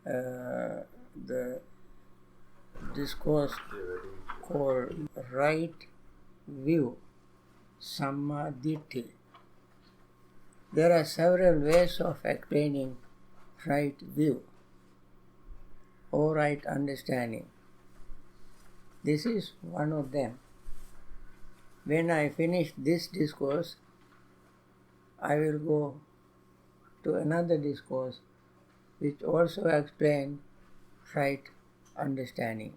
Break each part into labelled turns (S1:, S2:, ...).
S1: the discourse called Right View, SammaDitthi. There are several ways of explaining right view or right understanding. This is one of them. When I finish this discourse, I will go to another discourse which also explains right understanding.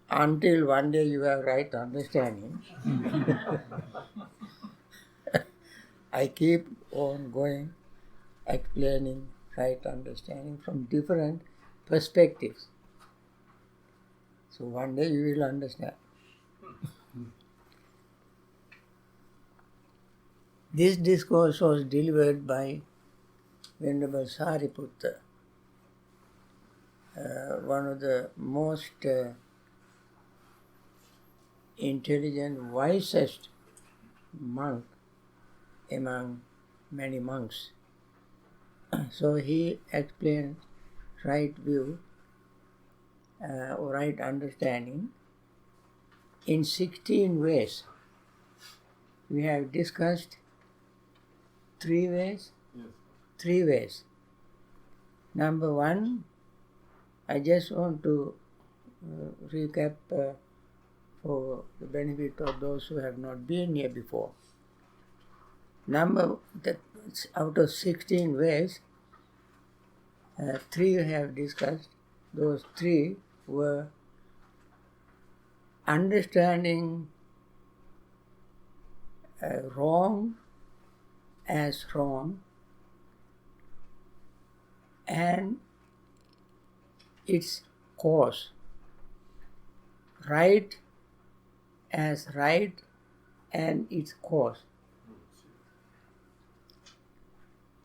S1: Until one day you have right understanding, I keep on going, explaining right understanding from different perspectives. So one day you will understand. This discourse was delivered by Venerable Sariputta, one of the most intelligent, wisest monk among many monks. So he explained right view or right understanding in 16 ways. We have discussed 3 ways? Yes. 3 ways. Number 1, I just want to recap for the benefit of those who have not been here before. Out of 16 ways, 3 we have discussed. Those 3 were understanding wrong as wrong and its cause, right as right and its cause.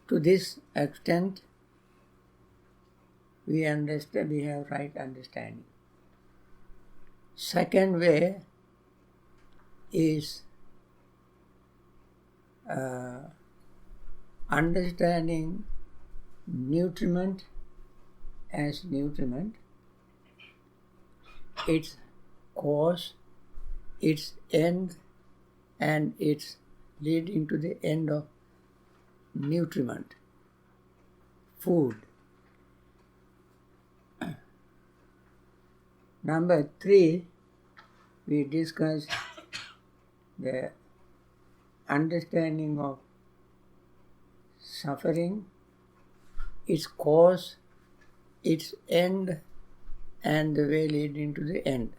S1: To this extent, we understand, we have right understanding. Second way is understanding nutriment as nutriment, its cause, its end, and its leading to the end of nutriment, food. Number 3, we discussed the understanding of suffering, its cause, its end, and the way leading to the end.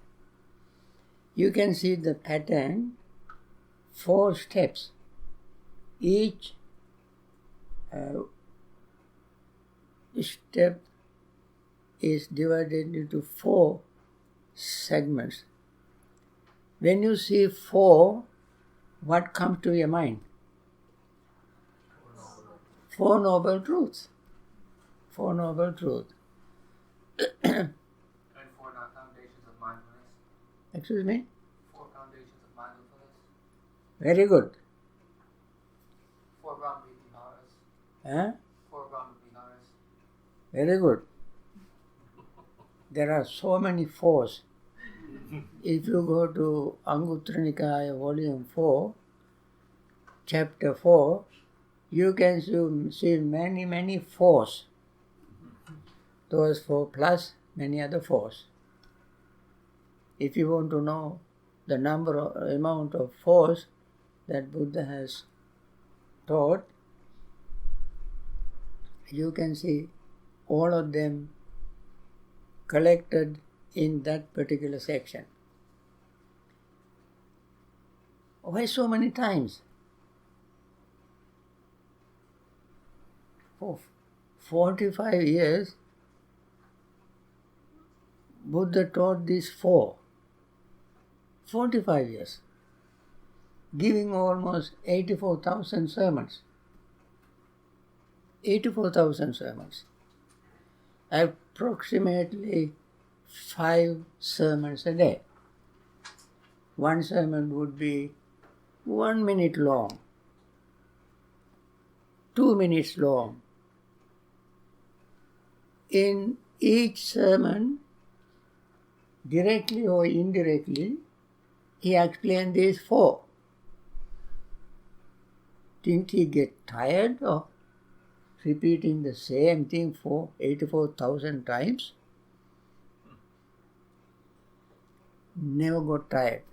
S1: You can see the pattern, 4 steps. Each step is divided into 4 segments. When you see 4, what comes to your mind? 4 noble truths. 4 noble truths.
S2: And 4 foundations of mindfulness.
S1: Excuse me?
S2: 4 foundations of mindfulness.
S1: Very good.
S2: 4 Brahma Viharas.
S1: Huh?
S2: 4 Brahma Viharas.
S1: Very good. There are so many 4s. If you go to Anguttara Nikaya, volume 4, chapter 4, you can see many, many 4s. Those 4 plus many other 4s. If you want to know the amount of 4s that Buddha has taught, you can see all of them collected in that particular section. Why so many times? For 45 years, Buddha taught these 4. 45 years. Giving almost 84,000 sermons. 84,000 sermons. Approximately 5 sermons a day. One sermon would be 1 minute long, 2 minutes long, in each sermon, directly or indirectly, he explained these four. Didn't he get tired of repeating the same thing for 84,000 times? Never got tired.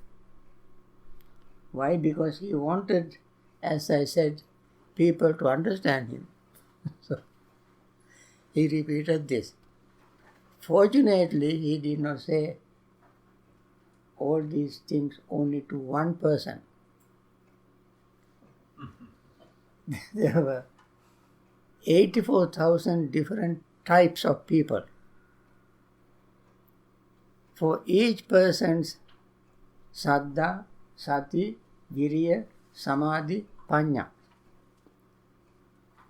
S1: Why? Because he wanted, as I said, people to understand him. So he repeated this. Fortunately, he did not say all these things only to one person. There were 84,000 different types of people. For each person's saddha, sati, viriya, samadhi, panya.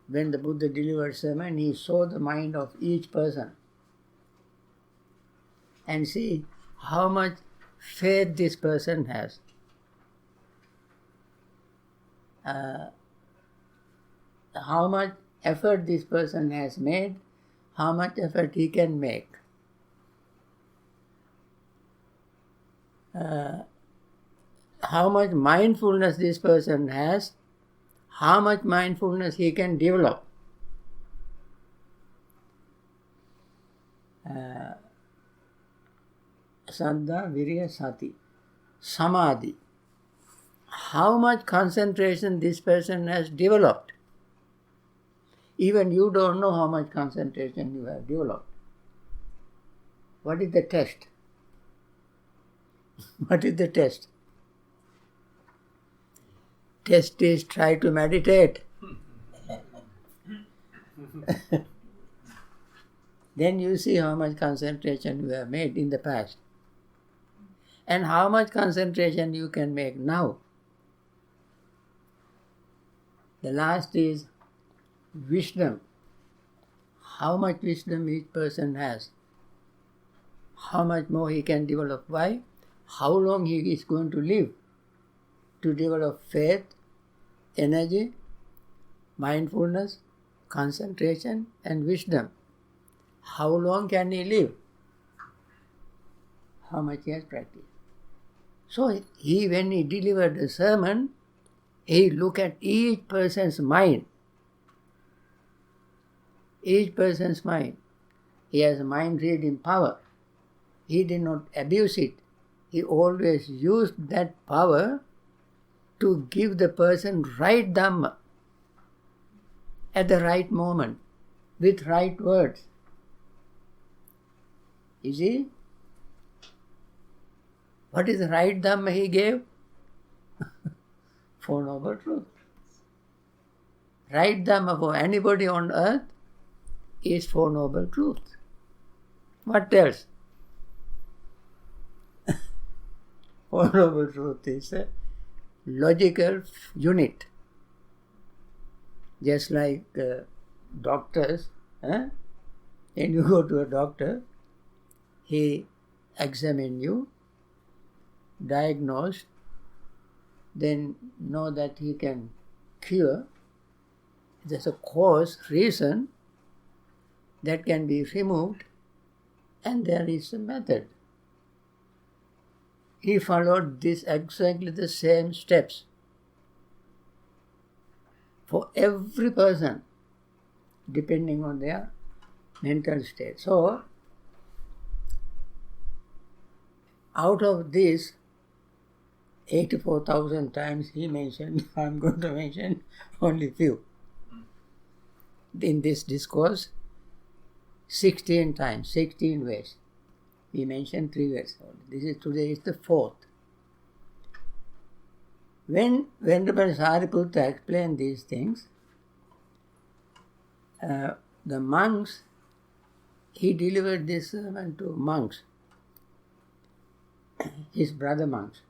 S1: When the Buddha delivered sermon, he saw the mind of each person and see how much faith this person has. How much effort this person has made, how much effort he can make. How much mindfulness this person has, how much mindfulness he can develop. Saddha, Virya, Sati. Samadhi. How much concentration this person has developed. Even you don't know how much concentration you have developed. What is the test? What is the test? Test is try to meditate. Then you see how much concentration you have made in the past. And how much concentration you can make now. The last is wisdom. How much wisdom each person has. How much more he can develop. Why? How long he is going to live to develop faith, energy, mindfulness, concentration and wisdom. How long can he live? How much he has practiced. So when he delivered the sermon, he looked at each person's mind. Each person's mind. He has mind reading power. He did not abuse it. He always used that power to give the person right Dhamma at the right moment with right words. You see? What is the right Dhamma he gave? Four Noble Truths. Right Dhamma for anybody on earth is Four Noble Truths. What else? Four Noble Truths is a logical unit. Just like doctors, when you go to a doctor, he examines you, diagnose, then know that he can cure. There's a cause, reason that can be removed, and there is a method. He followed this exactly the same steps for every person, depending on their mental state. So, out of this 84,000 times he mentioned, I'm going to mention only few. In this discourse, 16 times, 16 ways. We mentioned 3 ways. Today is the 4th. When Venerable Sariputta explained these things, the monks, he delivered this sermon to monks, his brother monks,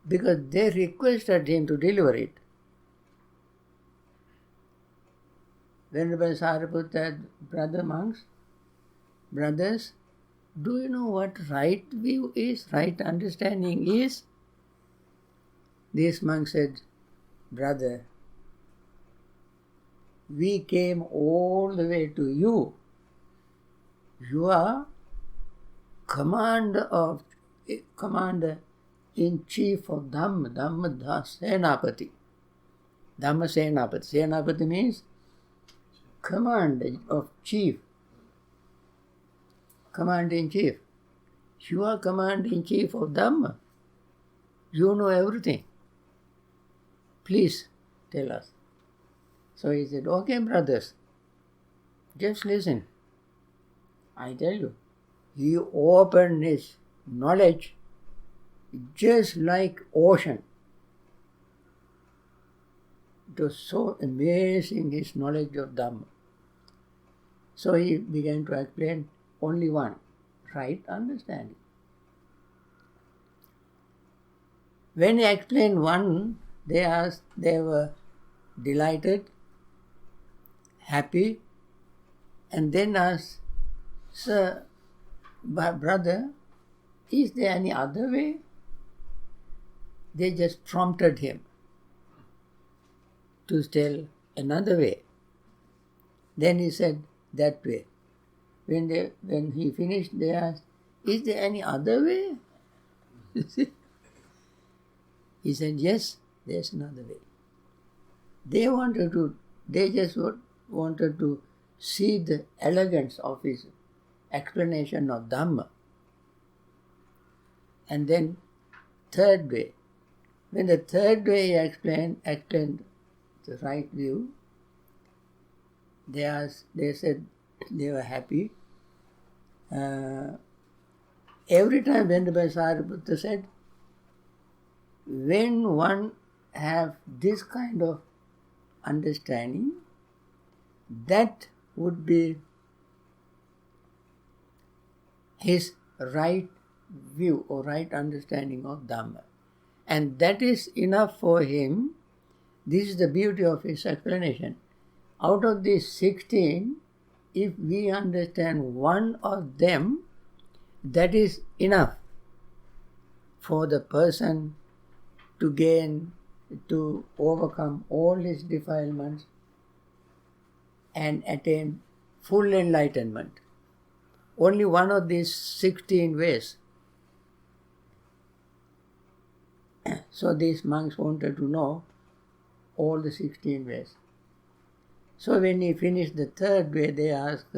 S1: because they requested him to deliver it. Venerable Sariputta, brother monks, brothers, do you know what right view is, right understanding is? This monk said, brother, we came all the way to you. You are commander-in-chief of Dhamma, Senapati. Dhamma Senapati. Senapati means commander of chief. Commander-in-chief. You are commander-in-chief of Dhamma. You know everything. Please tell us. So he said, okay, brothers, just listen. I tell you, he opened his knowledge just like ocean. It was so amazing, his knowledge of Dhamma. So he began to explain only one, right understanding. When he explained one, they were delighted, happy, and then asked, Sir, brother, is there any other way? They just prompted him to tell another way. Then he said, that way. When he finished, they asked, is there any other way? He said, yes, there's another way. They just wanted to see the elegance of his explanation of Dhamma. And then third way. When the third way he explained the right view, they said they were happy. Every time Venerable Sariputta said, when one have this kind of understanding, that would be his right view or right understanding of Dhamma. And that is enough for him. This is the beauty of his explanation. Out of these 16, if we understand one of them, that is enough for the person to overcome all his defilements and attain full enlightenment. Only one of these 16 ways. So these monks wanted to know all the 16 ways. So when he finished the third way, they asked,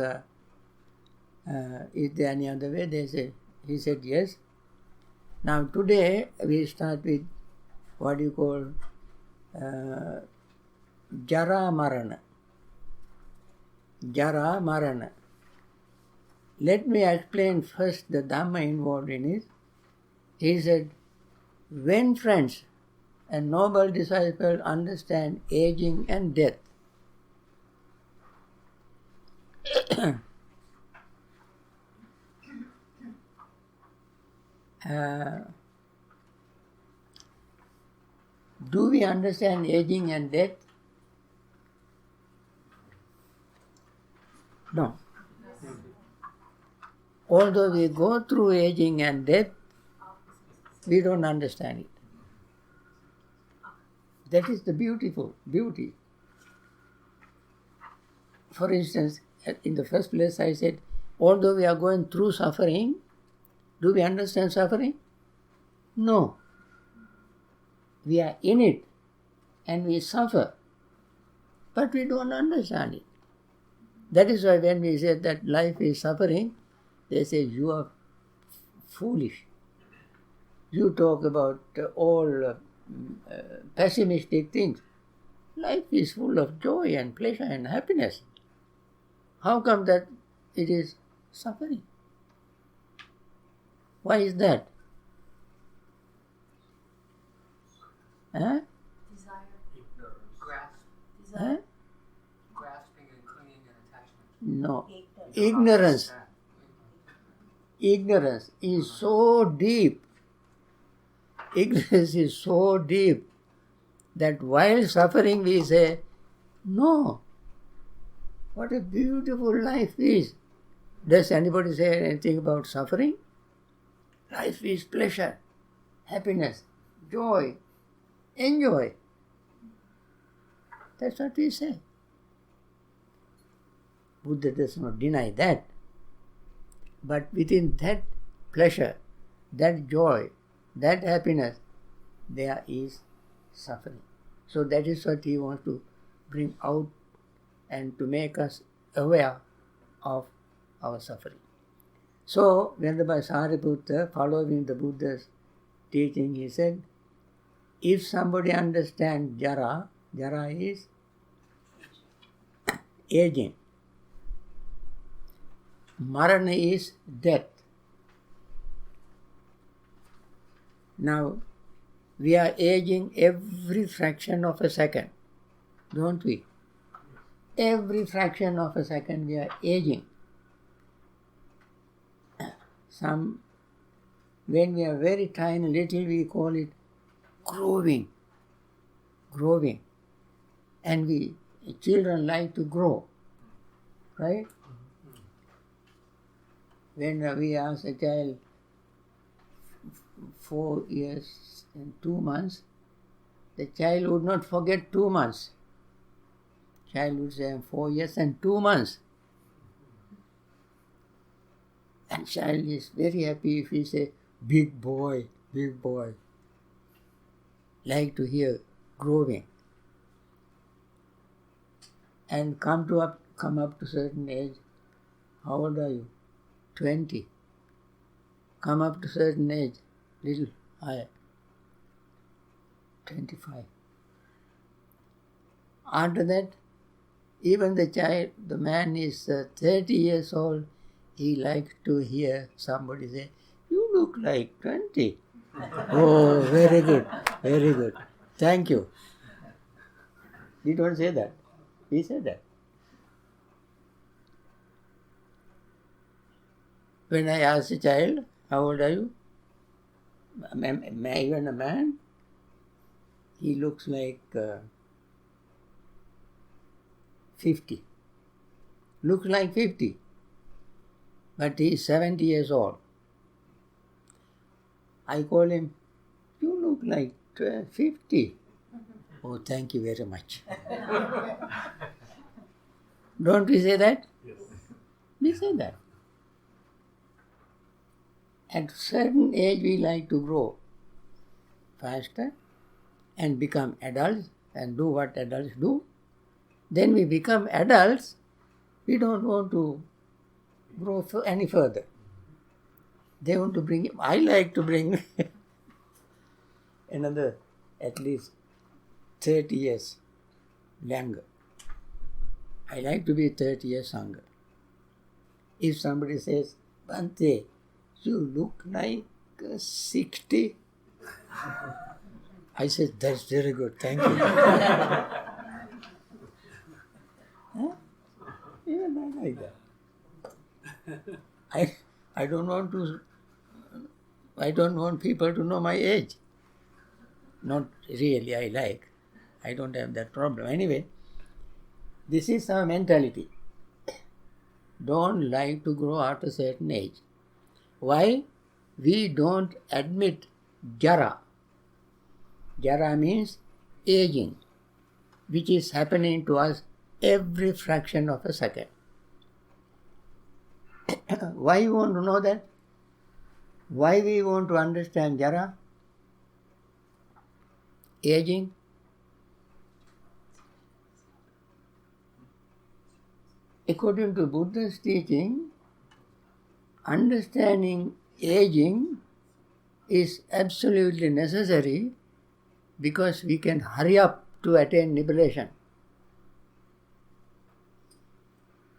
S1: is there any other way? He said yes. Now today we start with what you call Jara Marana. Jara Marana. Let me explain first the Dhamma involved in it. He said, when friends and noble disciples understand aging and death, do we understand aging and death? No. Although we go through aging and death, we don't understand it. That is the beauty. For instance, in the first place I said, although we are going through suffering, do we understand suffering? No. We are in it and we suffer, but we don't understand it. That is why when we say that life is suffering, they say you are foolish. You talk about all pessimistic things. Life is full of joy and pleasure and happiness. How come that it is suffering? Why is that? Huh?
S2: Desire. Grasp.
S1: Huh?
S2: Grasping and clinging and attachment.
S1: No. Ignorance. Ignorance is so deep. Ignorance is so deep that while suffering we say, no, what a beautiful life is. Does anybody say anything about suffering? Life is pleasure, happiness, joy, enjoy. That's what we say. Buddha does not deny that. But within that pleasure, that joy, that happiness, there is suffering. So that is what he wants to bring out and to make us aware of our suffering. So, Venerable Sariputta, following the Buddha's teaching, he said, if somebody understands jara, jara is aging. Marana is death. Now, we are aging every fraction of a second, don't we? Every fraction of a second we are aging. When we are very tiny, little, we call it growing. And children like to grow, right? When we ask a child 4 years and 2 months, the child would not forget 2 months. Child would say 4 years and 2 months. And child is very happy if we say, big boy. Like to hear growing. And come up to certain age. How old are you? 20. Come up to certain age, little higher. 25. After that, even the man is 30 years old, he likes to hear somebody say, you look like 20. Oh, very good. Thank you. We don't say that. We say that. When I ask a child, how old are you? Even a man, he looks like 50. Looks like 50. But he is 70 years old. I call him, you look like 50. Oh, thank you very much. Don't we say that?
S3: Yes.
S1: We say that. At a certain age, we like to grow faster and become adults and do what adults do. Then we become adults, we don't want to grow any further. They want to bring, I like to bring another at least 30 years younger. I like to be 30 years younger. If somebody says, Bhante, you look like 60. I said, that's very good, thank you. Huh? Even I like that. I don't want people to know my age. Not really, I don't have that problem. Anyway, this is our mentality. Don't like to grow after a certain age. Why? We don't admit jara. Jara means aging, which is happening to us every fraction of a second. Why you want to know that? Why we want to understand jara? Aging? According to Buddha's teaching, understanding aging is absolutely necessary because we can hurry up to attain liberation.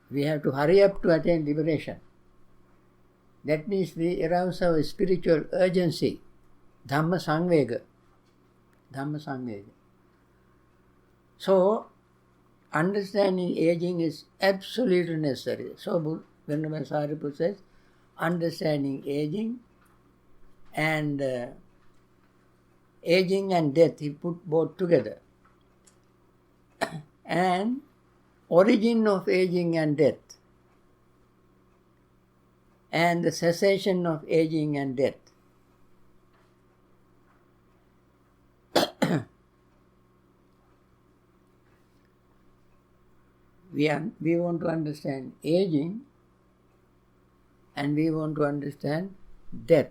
S1: We have to hurry up to attain liberation. That means we arouse our spiritual urgency, Dhamma Samvega. So, understanding aging is absolutely necessary. So, Venerable Sariputta says, understanding aging and death, he put both together. And origin of aging and death, and the cessation of aging and death. we want to understand aging and we want to understand death.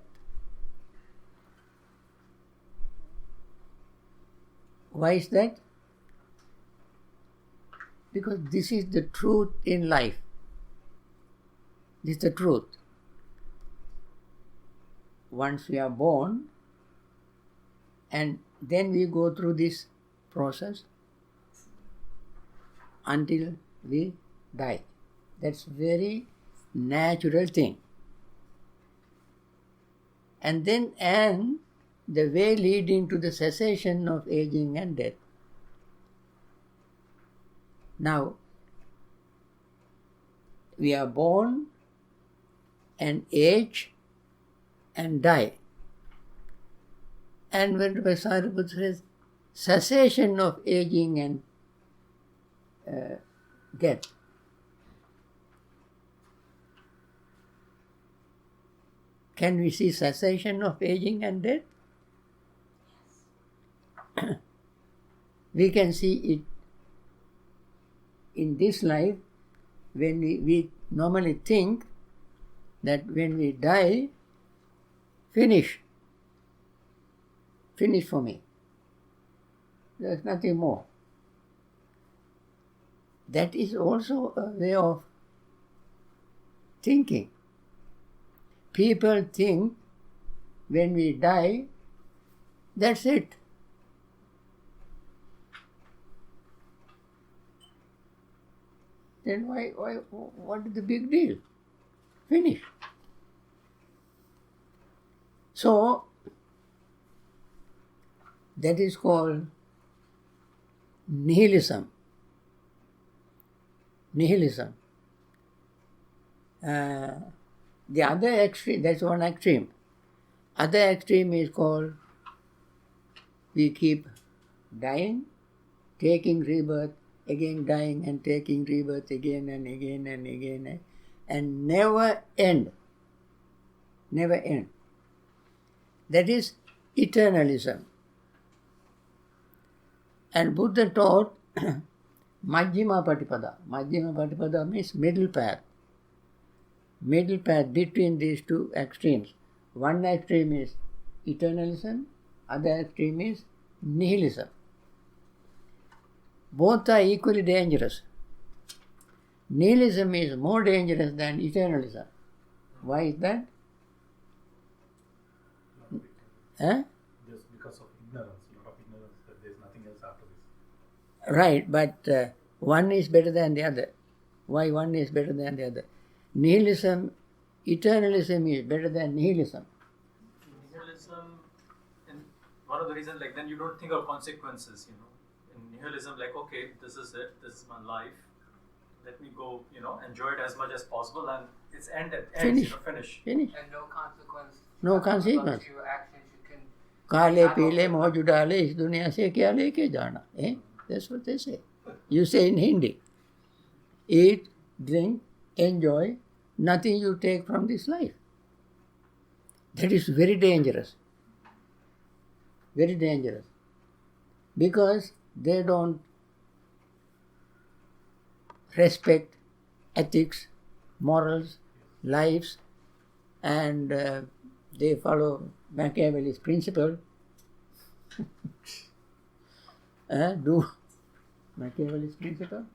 S1: Why is that? Because this is the truth in life. This is the truth. Once we are born, and then we go through this process until we die. That's very natural thing. And then the way leading to the cessation of aging and death. Now, we are born and age and die. And when Sariputta says cessation of aging and death, can we see cessation of aging and death? Yes. We can see it in this life when we normally think that when we die, finish for me. There's nothing more. That is also a way of thinking. People think when we die, that's it. Then why what is the big deal? Finish. So, that is called nihilism. Nihilism. The other extreme, that's one extreme. Other extreme is called we keep dying, taking rebirth, again dying and taking rebirth again and again and again and never end. Never end. That is eternalism. And Buddha taught Majjhima Patipada. Majjhima Patipada means middle path. Middle path between these two extremes. One extreme is eternalism, other extreme is nihilism. Both are equally dangerous. Nihilism is more dangerous than eternalism. Why is that?
S3: Just because of ignorance, a lot of ignorance that there is nothing else after this.
S1: Right, but one is better than the other. Why one is better than the other? Nihilism, eternalism is better than nihilism.
S4: Nihilism, and one of the reasons, like, then you don't think of consequences, In nihilism, like, okay, this is it, this is my life, let me go, enjoy it as much as possible, and it's ends,
S1: Finish.
S4: Finish.
S2: And no consequence.
S1: No consequence.
S2: To your actions, you can.
S1: Kaale peele moju dale is duniya se kya leke jana? That's what they say. You say in Hindi. Eat, drink, enjoy, nothing you take from this life. That is very dangerous. Very dangerous. Because they don't respect ethics, morals, lives, and they follow Machiavelli's principle. Do Machiavelli's principle?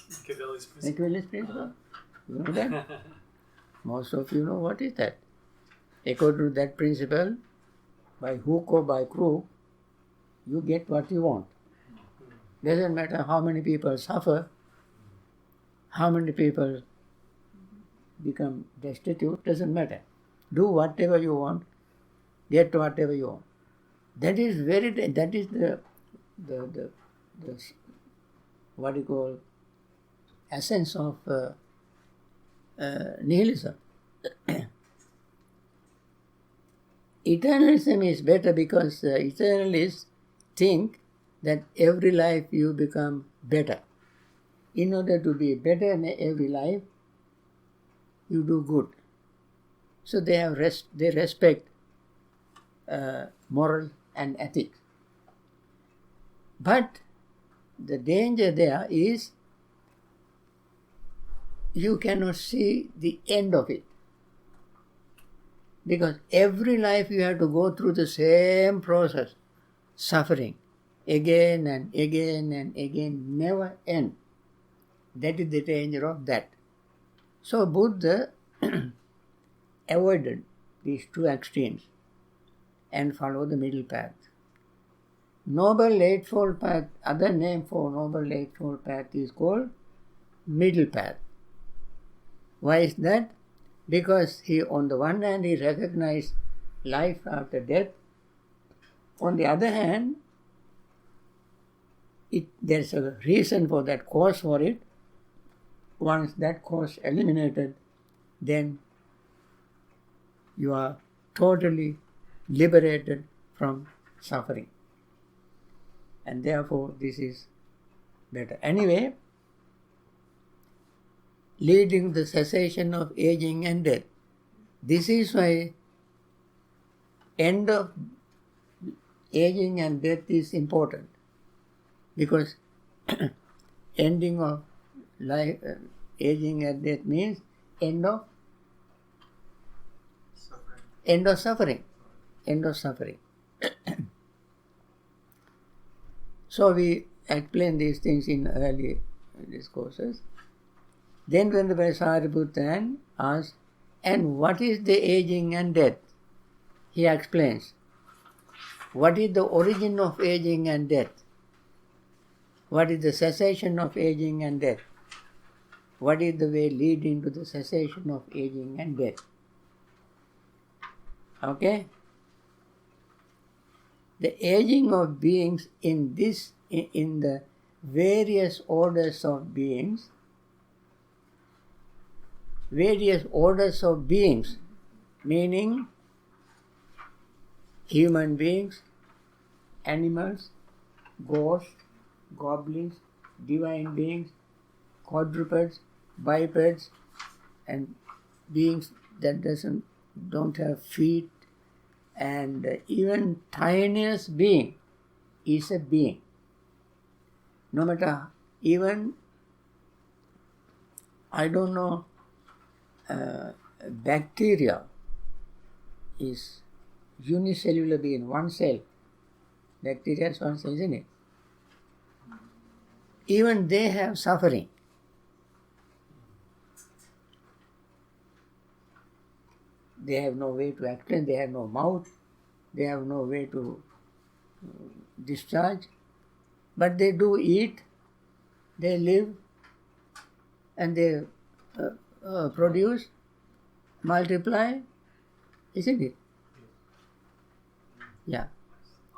S1: Machiavelli's principle? You know that? Most of you know what is that. According to that principle, by hook or by crook, you get what you want. Doesn't matter how many people suffer, how many people become destitute, doesn't matter. Do whatever you want, get whatever you want. That is the what you call essence of nihilism. Eternalism is better because eternalists think that every life you become better. In order to be better in every life, you do good. So they respect moral and ethics. But the danger there is you cannot see the end of it. Because every life you have to go through the same process, suffering, again and again and again, never end. That is the danger of that. So Buddha avoided these two extremes and followed the middle path. Noble Eightfold Path, other name for Noble Eightfold Path is called middle path. Why is that? Because he, on the one hand, he recognized life after death. On the other hand, there's a reason for that, cause for it. Once that cause eliminated, then you are totally liberated from suffering. And therefore, this is better. Anyway, leading the cessation of aging and death. This is why end of aging and death is important. Because ending of life, aging and death means end of suffering. End of suffering. So we explain these things in early discourses. Then when the Sariputta asks, and what is the aging and death? He explains, what is the origin of aging and death? What is the cessation of aging and death? What is the way leading to the cessation of aging and death? Okay? The aging of beings in the various orders of beings, meaning human beings, animals, ghosts, goblins, divine beings, quadrupeds, bipeds, and beings that don't have feet, and even tiniest being is a being. No matter, even, I don't know, bacteria is unicellular being, one cell. Bacteria is one cell, isn't it? Even they have suffering. They have no way to explain, they have no mouth, they have no way to discharge, but they do eat, they live, and they produce, multiply, isn't it? Yeah.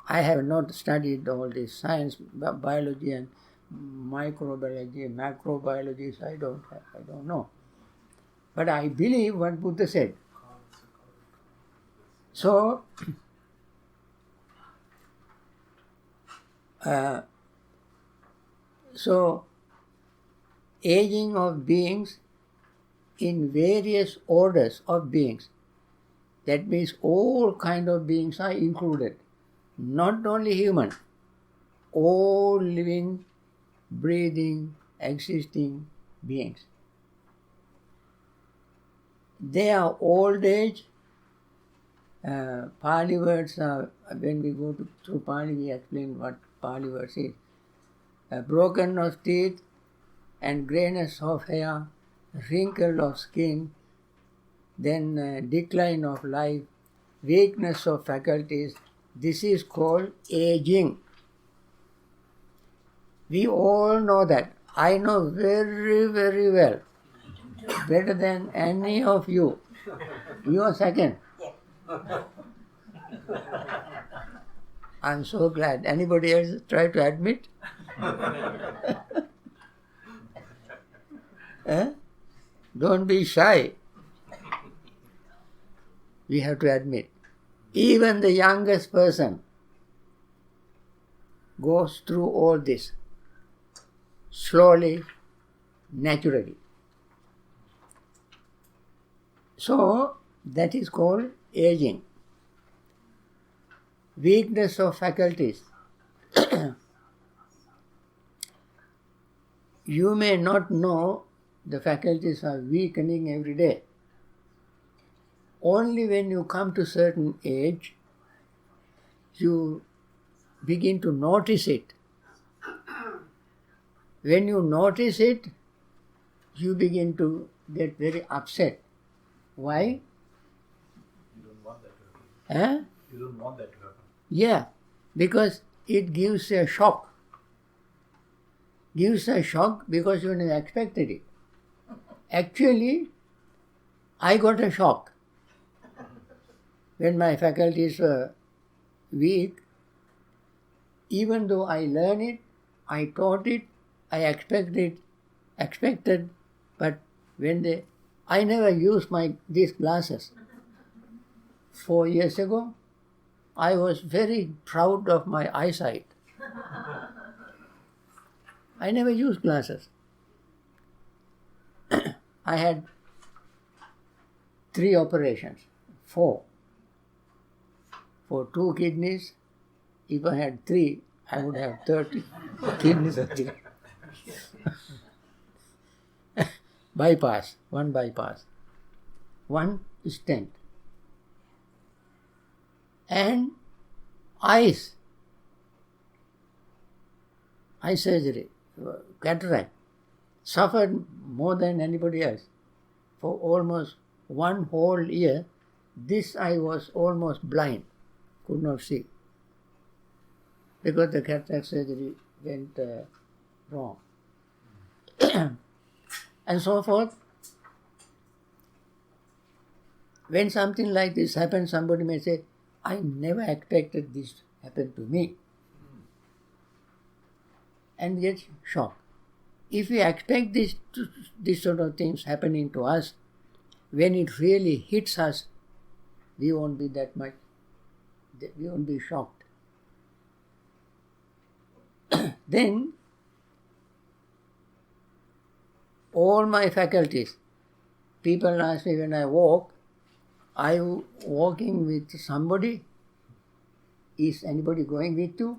S1: I have not studied all this science, biology and microbiology, macrobiology, so I don't know. But I believe what Buddha said. So, aging of beings in various orders of beings. That means all kind of beings are included. Not only human, all living, breathing, existing beings. They are old age. Pali words are, when we go through Pali, we explain what Pali words is. Broken of teeth and greyness of hair, wrinkle of skin, then decline of life, weakness of faculties. This is called aging. We all know that. I know very, very well. Better than any of you. You are second. I'm so glad. Anybody else try to admit? Don't be shy. We have to admit. Even the youngest person goes through all this slowly, naturally. So, that is called aging. Weakness of faculties. You may not know the faculties are weakening every day. Only when you come to certain age, you begin to notice it. When you notice it, you begin to get very upset. Why?
S3: You don't want that to happen.
S1: Eh?
S3: You don't want that to happen.
S1: Yeah, because it gives a shock. Gives a shock because you never expected it. Actually, I got a shock. When my faculties were weak, even though I learned it, I taught it, I expected, but I never used these glasses. 4 years ago, I was very proud of my eyesight. I never used glasses. I had 3 operations, 4. For 2 kidneys, if I had 3, I would have 30 kidneys. Bypass, 1 bypass, 1 stent. And eye surgery, cataract, suffered more than anybody else. For almost 1 whole year, this eye was almost blind, could not see, because the cataract surgery went wrong. And so forth. When something like this happens, somebody may say, I never expected this to happen to me. And get shocked. If we expect this sort of things happening to us, when it really hits us, we won't be that much, we won't be shocked. Then, all my faculties, people ask me when I walk, are you walking with somebody? Is anybody going with you?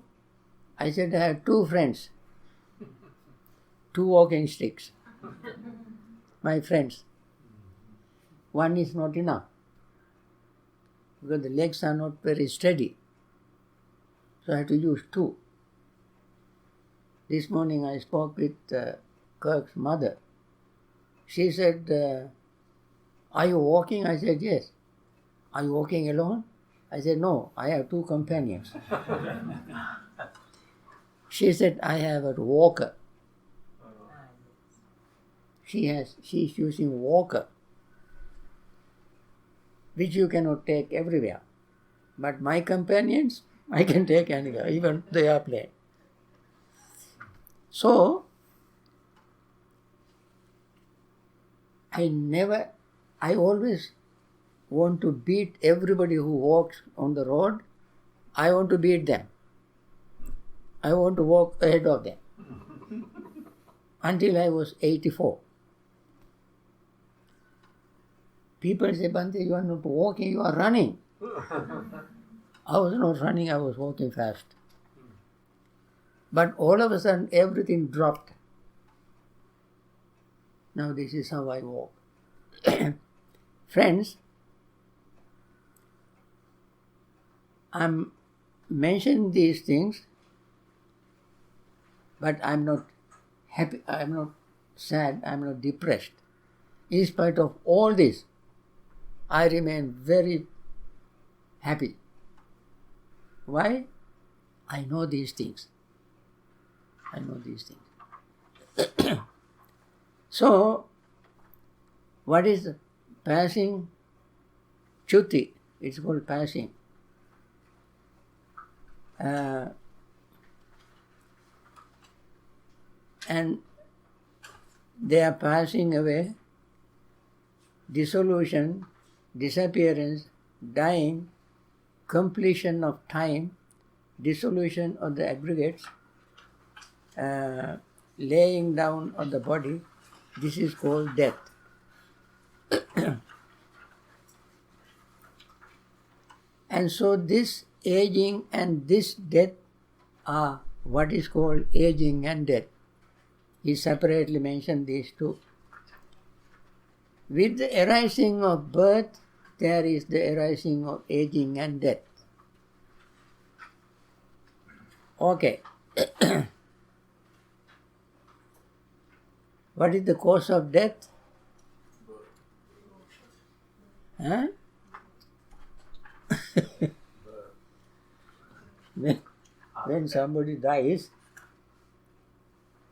S1: I said, I have 2 friends, 2 walking sticks, my friends. 1 is not enough, because the legs are not very steady. So I have to use 2. This morning I spoke with Kirk's mother. She said, are you walking? I said, yes. Are you walking alone? I said, no, I have 2 companions. She said, I have a walker. She's using walker, which you cannot take everywhere. But my companions, I can take anywhere, even the airplane. So, I always want to beat everybody who walks on the road. I want to beat them. I want to walk ahead of them. Until I was 84. People say, Bhante, you are not walking, you are running. I was not running, I was walking fast. But all of a sudden, everything dropped. Now this is how I walk. Friends, I'm mentioning these things, but I'm not happy, I'm not sad, I'm not depressed. In spite of all this, I remain very happy. Why? I know these things. I know these things. So, what is passing? Chuti, it's called passing. And they are passing away. Dissolution, disappearance, dying, completion of time, dissolution of the aggregates, laying down of the body, this is called death. And so this aging and this death are what is called aging and death. He separately mentioned these 2. With the arising of birth, there is the arising of aging and death. Okay. What is the cause of death? Huh? when somebody dies,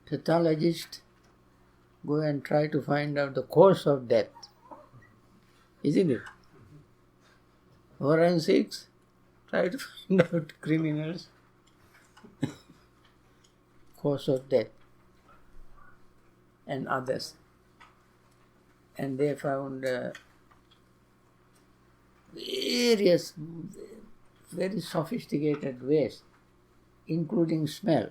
S1: pathologists go and try to find out the cause of death. Isn't it? Forensics try to find out criminals' cause of death and others. And they found various very sophisticated ways, including smell.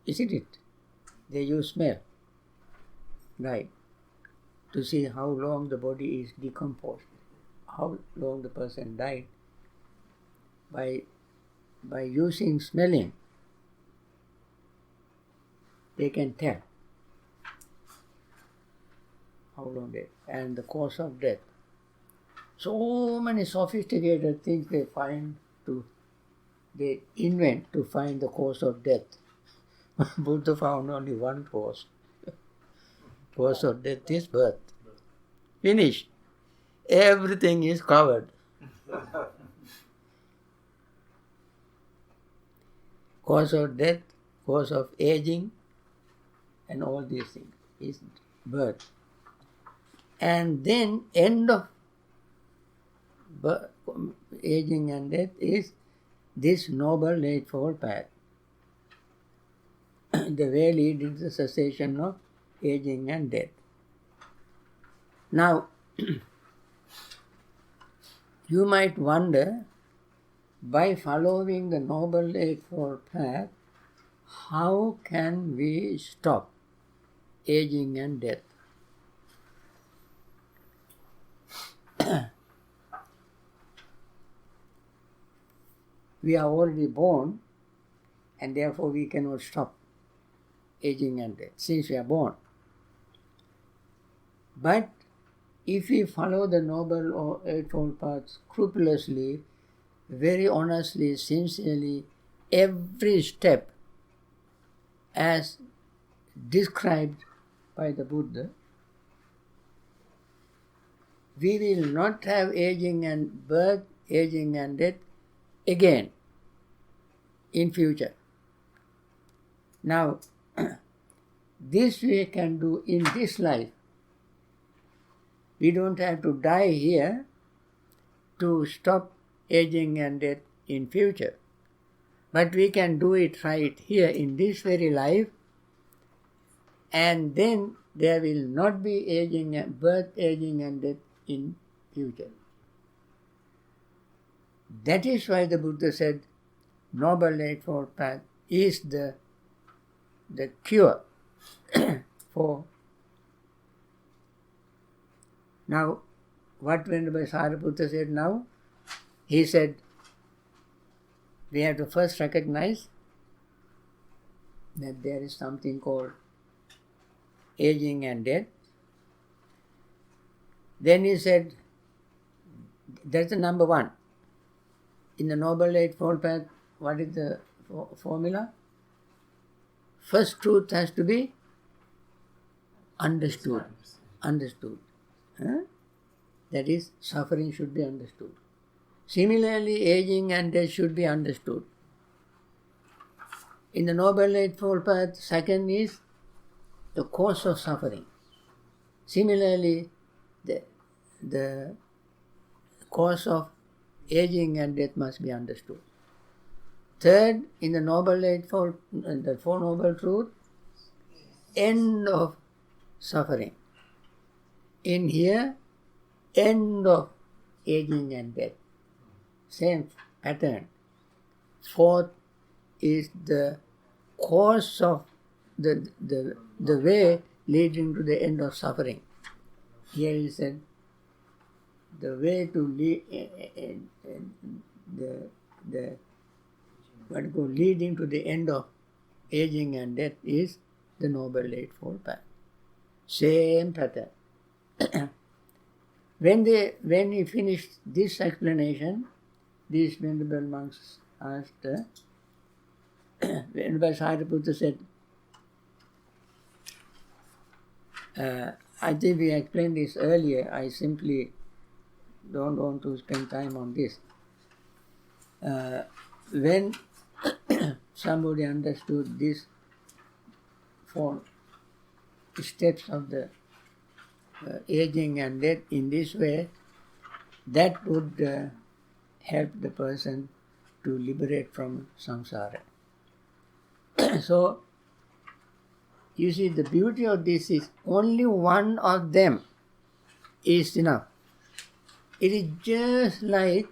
S1: Isn't it? They use smell, right, to see how long the body is decomposed, how long the person died. By using smelling, they can tell how long they, and the cause of death. So many sophisticated things they invent to find the cause of death. Buddha found only one cause. Cause of death is birth. Finished. Everything is covered. Cause of death, cause of aging, and all these things is birth. And then end of aging and death is this noble eightfold path. The way leading to the cessation of aging and death. Now, you might wonder, by following the Noble Eightfold Path, how can we stop aging and death? We are already born, and therefore we cannot stop aging and death since we are born. But if we follow the Noble or Eightfold Path scrupulously, very honestly, sincerely, every step as described by the Buddha, we will not have aging and birth, aging and death again in future. Now, this we can do in this life. We don't have to die here to stop aging and death in future. But we can do it right here in this very life, and then there will not be aging and birth, aging and death in future. That is why the Buddha said Noble Eightfold Path is the cure for. Now, what Venerable Sariputta said now? He said, we have to first recognize that there is something called aging and death. Then he said, that's the number one. In the Noble Eightfold Path, what is the formula? First truth has to be understood. Understood. Huh? That is, suffering should be understood. Similarly, aging and death should be understood. In the Noble Eightfold Path, second is the cause of suffering. Similarly, the cause of aging and death must be understood. Third, in the Noble Eightfold, the Four Noble Truths, end of suffering. In here, end of aging and death. Same pattern. Fourth is the cause of the way leading to the end of suffering. Here he said, the way to leading to the end of aging and death is the Noble Eightfold Path. Same pattern. When he finished this explanation, these venerable monks asked, Venerable Sariputta said, I think we explained this earlier, I simply don't want to spend time on this. When somebody understood these 4 steps of the aging and death in this way, that would help the person to liberate from samsara. So, you see, the beauty of this is only one of them is enough. It is just like,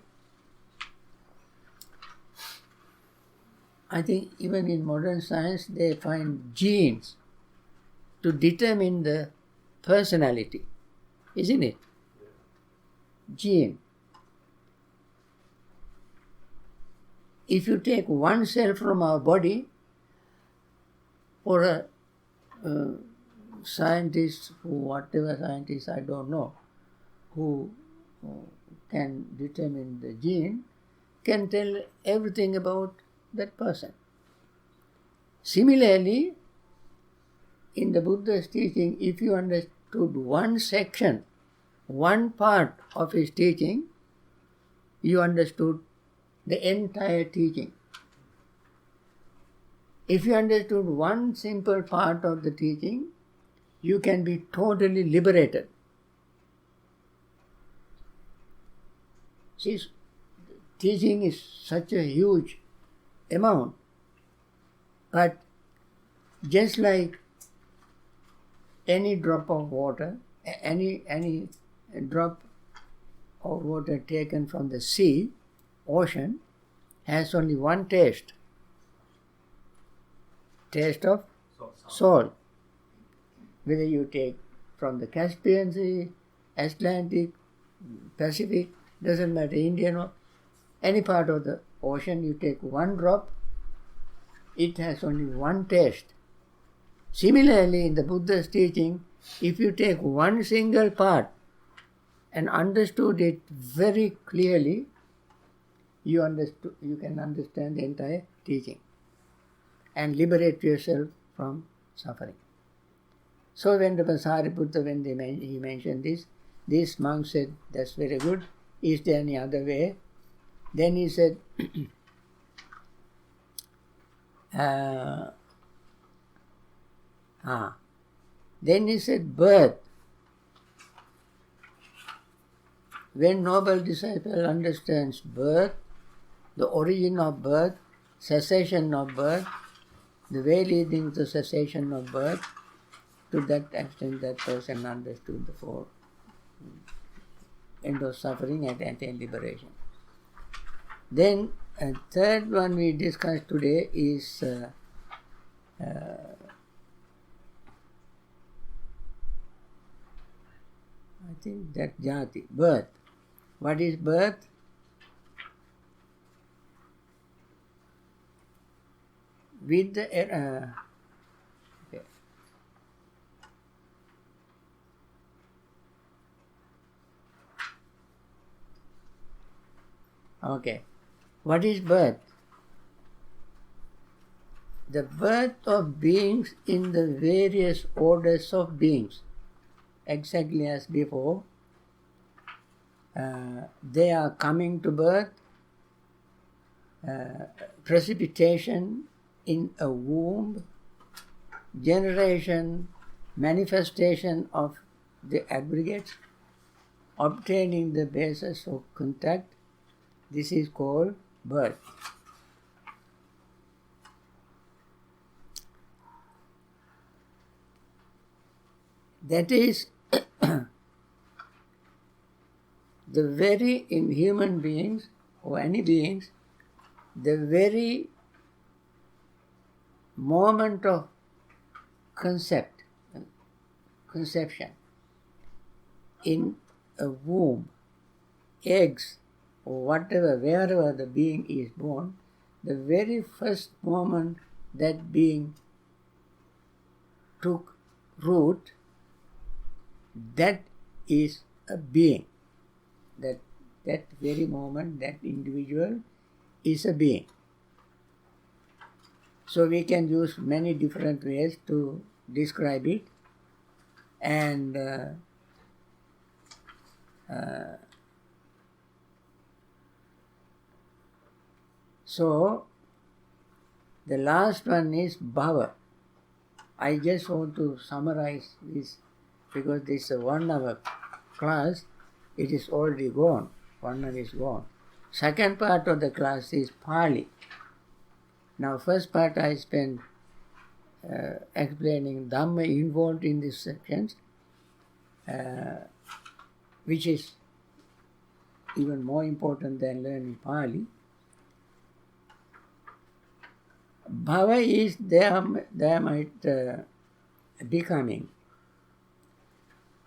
S1: I think even in modern science they find genes to determine the personality, isn't it? Gene. If you take one cell from our body, for a scientist, whatever scientist, I don't know, who can determine the gene, can tell everything about that person. Similarly, in the Buddha's teaching, if you understood one section, one part of his teaching, you understood the entire teaching. If you understood one simple part of the teaching, you can be totally liberated. See, teaching is such a huge amount, but just like any drop of water, any drop of water taken from the sea, ocean, has only one taste of salt. Whether you take from the Caspian Sea, Atlantic, Pacific, doesn't matter, Indian or any part of the ocean, you take one drop, it has only one taste. Similarly, in the Buddha's teaching, if you take one single part and understood it very clearly, you can understand the entire teaching and liberate yourself from suffering. So when the Sariputta, when he mentioned this monk said, that's very good, is there any other way? Then he said, then he said, birth. When noble disciple understands birth, the origin of birth, cessation of birth, the way leading to cessation of birth, to that extent that person understood the 4 end of suffering and attain liberation. Then a third one we discussed today is I think that jati, birth. What is birth? With the okay. Okay. What is birth? The birth of beings in the various orders of beings. Exactly as before, they are coming to birth, precipitation in a womb, generation, manifestation of the aggregates, obtaining the basis of contact. This is called birth. That is the very, in human beings or any beings, the very moment of conception in a womb, eggs or whatever, wherever the being is born, the very first moment that being took root, that is a being. That very moment, that individual is a being. So we can use many different ways to describe it, and so the last one is bhava. I just want to summarize this because this is a 1 hour class. It is already gone. 1 hour is gone. Second part of the class is Pali. Now first part I spent explaining Dhamma involved in this section, which is even more important than learning Pali. Bhava is there might becoming,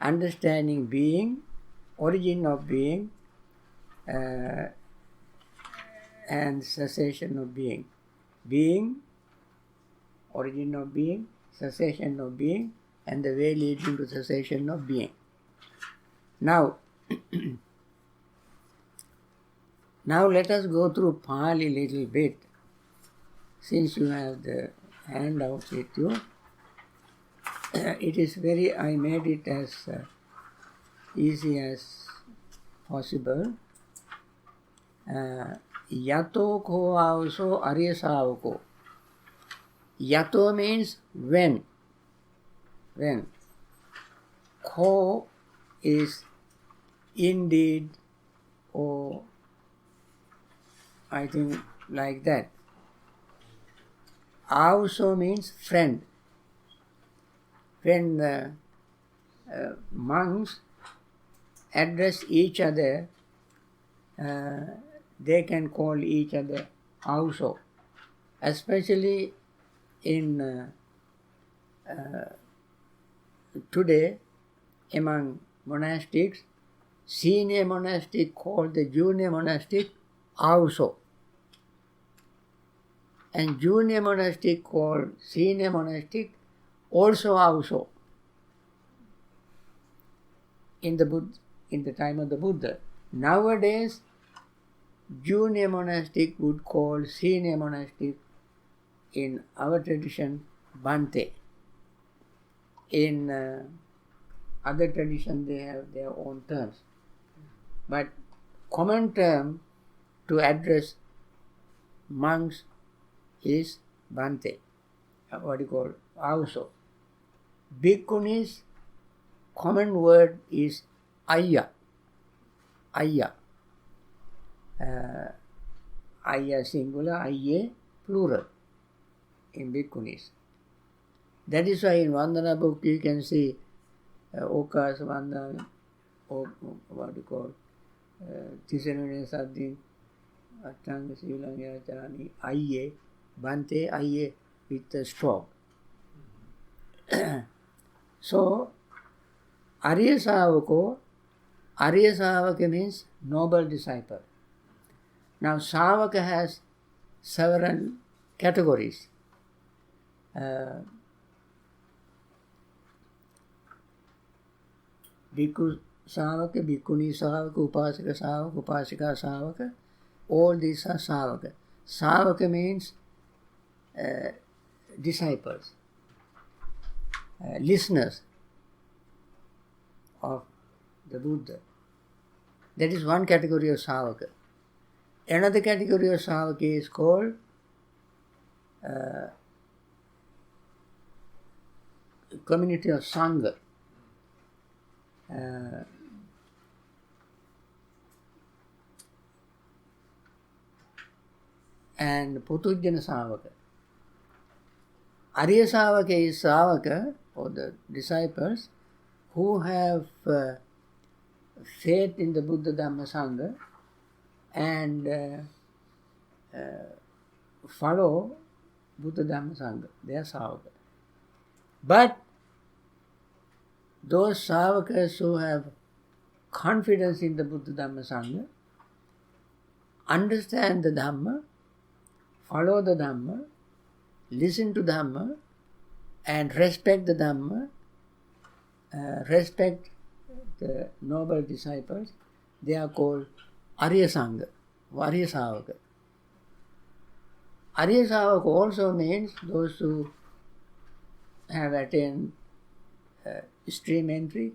S1: understanding being, origin of being, and cessation of being. Being, origin of being, cessation of being, and the way leading to cessation of being. Now, now let us go through Pali a little bit. Since you have the handouts with you, it is I made it as easy as possible. Yato ko avso arya savako. Yato means when. When. Ko is indeed, or I think like that. Also means friend. When the monks address each other, they can call each other also. Especially in today, among monastics, senior monastic call the junior monastic also. And junior monastic called senior monastic also in the time of the Buddha. Nowadays, junior monastic would call senior monastic, in our tradition, Bhante. In other tradition, they have their own terms. But common term to address monks is Bhante, what you call also. Bhikkhunis, common word is Ayya. Ayya. Ayya singular, Ayye plural in Bhikkhunis. That is why in Vandana book you can see Okas Vandana, or what you call Tisanune Saddin, Attanga Silang Yachani, Ayye, Bhante, Ayye with a stroke. So, Arya Savaka means noble disciple. Now, Savaka has several categories. Bhikkhu Savaka, Bhikkhuni Savaka, Upasaka Savaka, Upasika Savaka, all these are Savaka. Savaka means disciples, listeners of the Buddha. That is one category of Savaka. Another category of Savaka is called community of Sangha. And Putujjana Savaka. Arya Savaka is Savaka, or the disciples, who have faith in the Buddha Dhamma Sangha and follow Buddha Dhamma Sangha. They are Savaka. But those Savakas who have confidence in the Buddha Dhamma Sangha, understand the Dhamma, follow the Dhamma, listen to Dhamma, and respect the Dhamma, respect the noble disciples, they are called Arya Sangha, Arya Savaka. Arya Savaka also means those who have attained stream entry,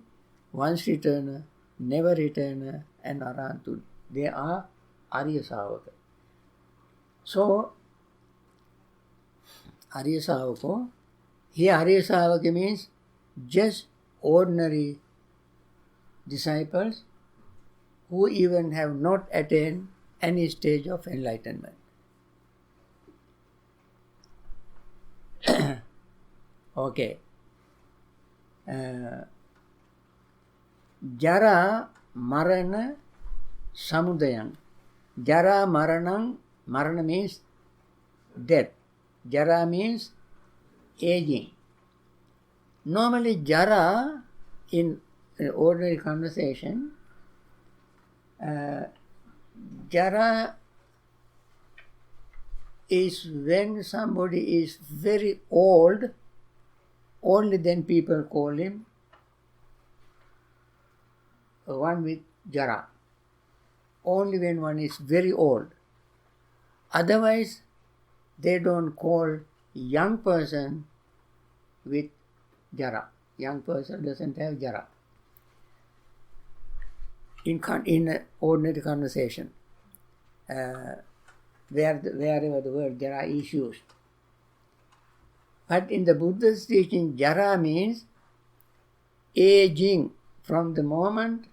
S1: once returner, never returner, and Arantu. They are Arya Savaka. So, Arya Savaka, here Arya Savaka means just ordinary disciples who even have not attained any stage of enlightenment. Okay. Jara Marana Samudayam. Jara Maranam, Marana means death. Jara means aging. Normally, Jara in ordinary conversation, Jara is when somebody is very old, only then people call him one with Jara. Only when one is very old. Otherwise, they don't call young person with Jara. Young person doesn't have Jara. In ordinary conversation, wherever the word Jara is used. But in the Buddha's teaching, Jara means aging. From the moment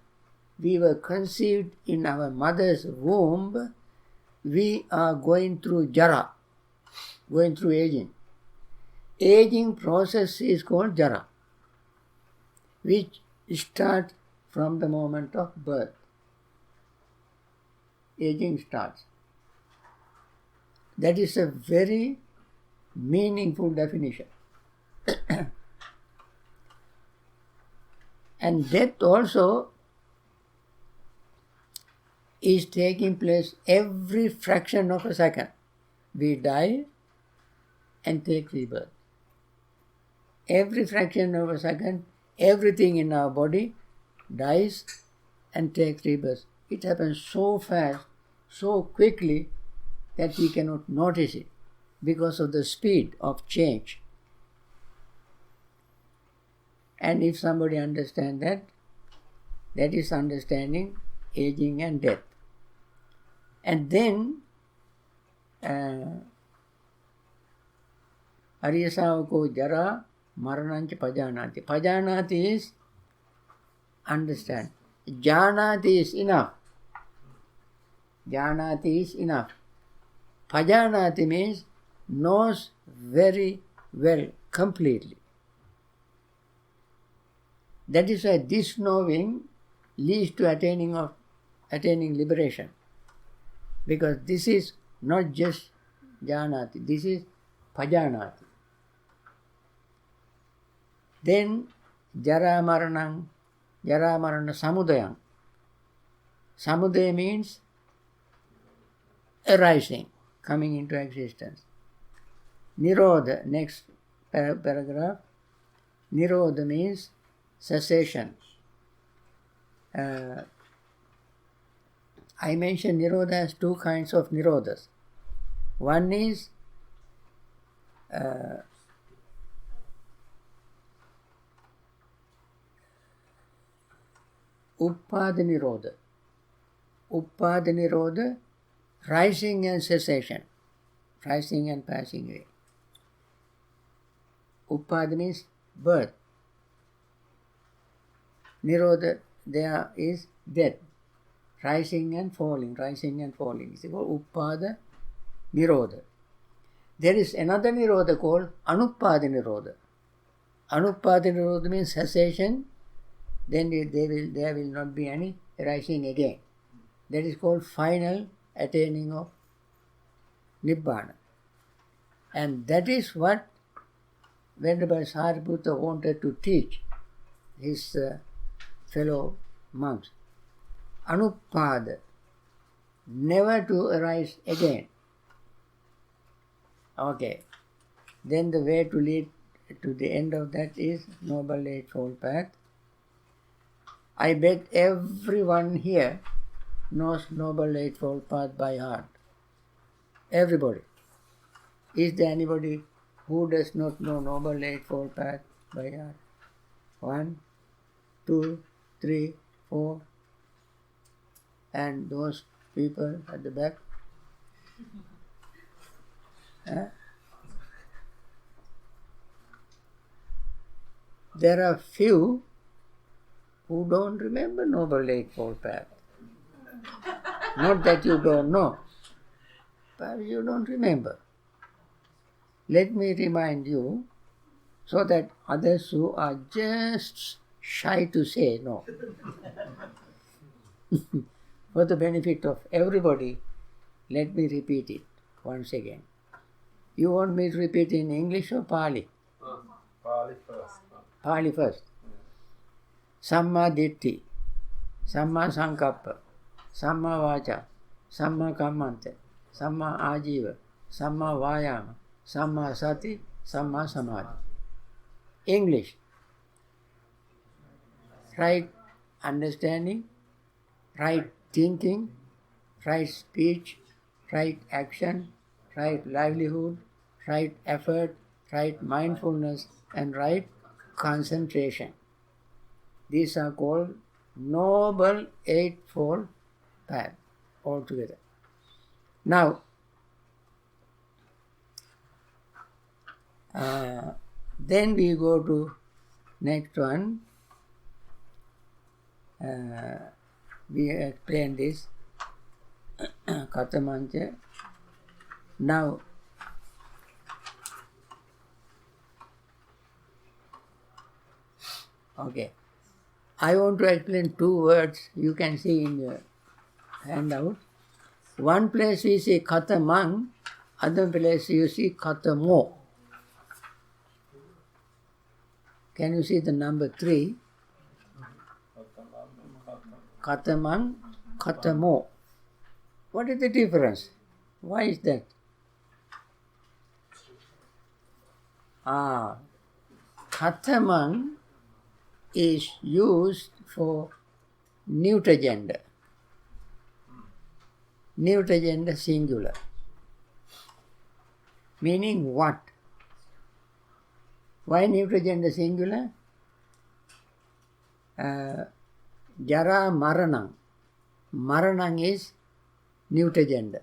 S1: we were conceived in our mother's womb, we are going through Jara, going through aging. Aging process is called Jara, which starts from the moment of birth. Aging starts. That is a very meaningful definition. And death also is taking place every fraction of a second. We die and take rebirth. Every fraction of a second, everything in our body dies and takes rebirth. It happens so fast, so quickly, that we cannot notice it because of the speed of change. And if somebody understands that, that is understanding aging and death. And then Arya Savako Jara Maranancha Pajanati. Pajanati is understand. Janati is enough. Janati is enough. Pajanati means knows very well, completely. That is why this knowing leads to attaining liberation. Because this is not just Janati, this is Pajanati. Then Jara Marana Samudayam. Samudaya means arising, coming into existence. Nirodha, next paragraph. Nirodha means cessation. I mentioned Nirodha has two kinds of Nirodhas. One is Uppada Nirodha. Uppada Nirodha, rising and cessation, rising and passing away. Uppada means birth. Nirodha, there is death, rising and falling, rising and falling. It's called Uppada Nirodha. There is another Nirodha called Anuppada Nirodha. Anuppada Nirodha means cessation, then there will not be any rising again. That is called final attaining of Nibbana. And that is what Venerable Sariputta wanted to teach his fellow monks. Anuppada, never to arise again. Okay. Then the way to to the end of that is Noble Eightfold Path. I bet everyone here knows Noble Eightfold Path by heart. Everybody. Is there anybody who does not know Noble Eightfold Path by heart? 1, 2, 3, 4. And those people at the back? Huh? There are few who don't remember Noble Eightfold Path. Not that you don't know, but you don't remember. Let me remind you so that others who are just shy to say no, for the benefit of everybody, let me repeat it once again. You want me to repeat in English or Pali?
S3: Pali first.
S1: Pali first. SammaDitthi, Samma Sankappa, Samma Vacha, Samma Kammanta, Samma Ajiva, Samma Vayama, Samma Sati, Samma Samadhi. English. Right understanding, right thinking, right speech, right action, right livelihood, right effort, right mindfulness, and right concentration. These are called Noble Eightfold Path altogether. Now, then we go to next one. We explain this Katamam. Now, okay. I want to explain two words you can see in your handout. One place we see Katamam, other place you see Katamo. Can you see the number 3? Katamam, Katamo. What is the difference? Why is that? Katamam is used for neuter gender. Neuter gender singular. Meaning what? Why neuter gender singular? Jara Maranam. Maranam is neuter gender.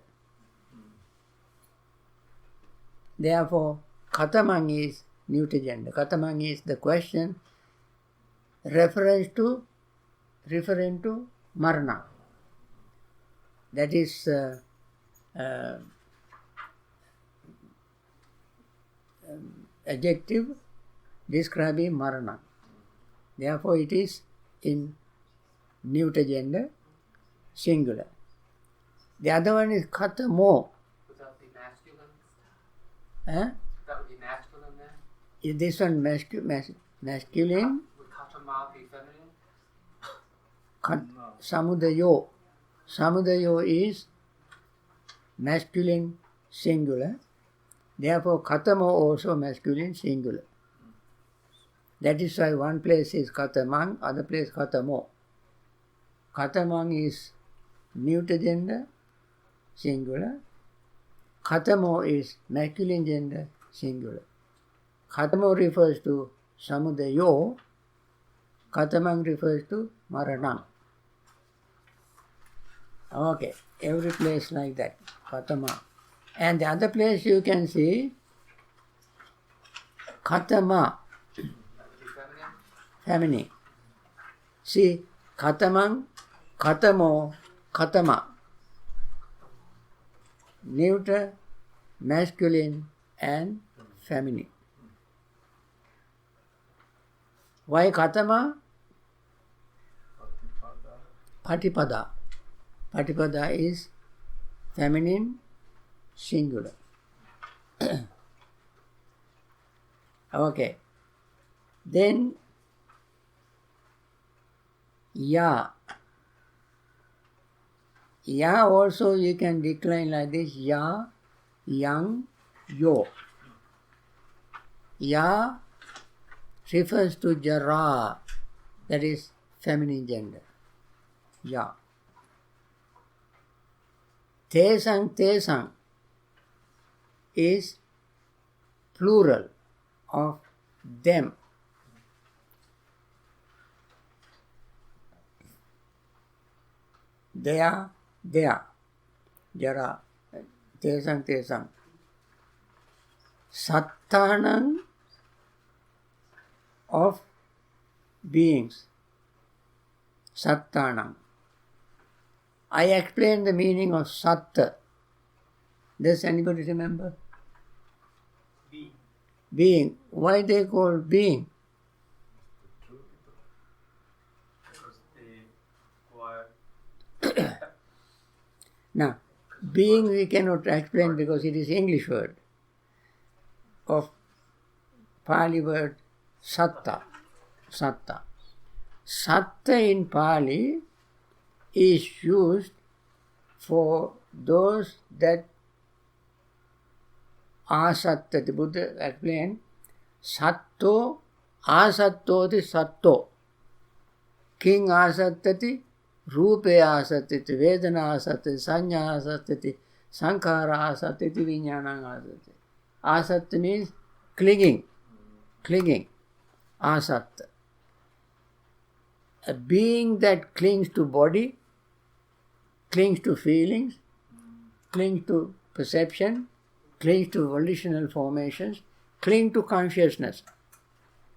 S1: Therefore, Katamam is neuter gender. Katamam is the question referring to Marana. That is adjective describing Marana. Therefore, it is in neuter gender singular. The other one is Katamo.
S2: Would that be masculine?
S1: Huh?
S2: That would be masculine then?
S1: Is this one masculine?
S2: Would Katamam be feminine?
S1: Samudayo. Samudayo is masculine singular. Therefore, Katamo also masculine singular. That is why one place is Katamam, other place Katamo. Katamam is neuter gender singular. Katamo is masculine gender singular. Katamo refers to Samudayo. Katamam refers to Maranam. Okay, every place like that, Katamam. And the other place you can see Katama, feminine. See, Katamam, Katamo, Katama. Neuter, masculine, and feminine. Why Katama? Patipada. Patipada is feminine, singular. Okay. Then Ya. Ya also you can decline like this. Ya, Yang, Yo. Ya, refers to Jara, that is feminine gender. Ya. Tesang is plural of them. They are. Jara. Tesang. Sattanam of beings. Sattanam. I explained the meaning of Satta. Does anybody remember? Being. Why they call being?
S4: Because they were
S1: Now, being we cannot explain because it is English word. Of Pali word Satta. Satta in Pali is used for those that asatta. The Buddha explained, Satto asattoti satto. King asattati, rupe asattati, vedana asattati, sanya asattati, sankhara asattati, vijnana asattati. Asatta means clinging. Asatta. A being that clings to body, clings to feelings, clings to perception, clings to volitional formations, cling to consciousness.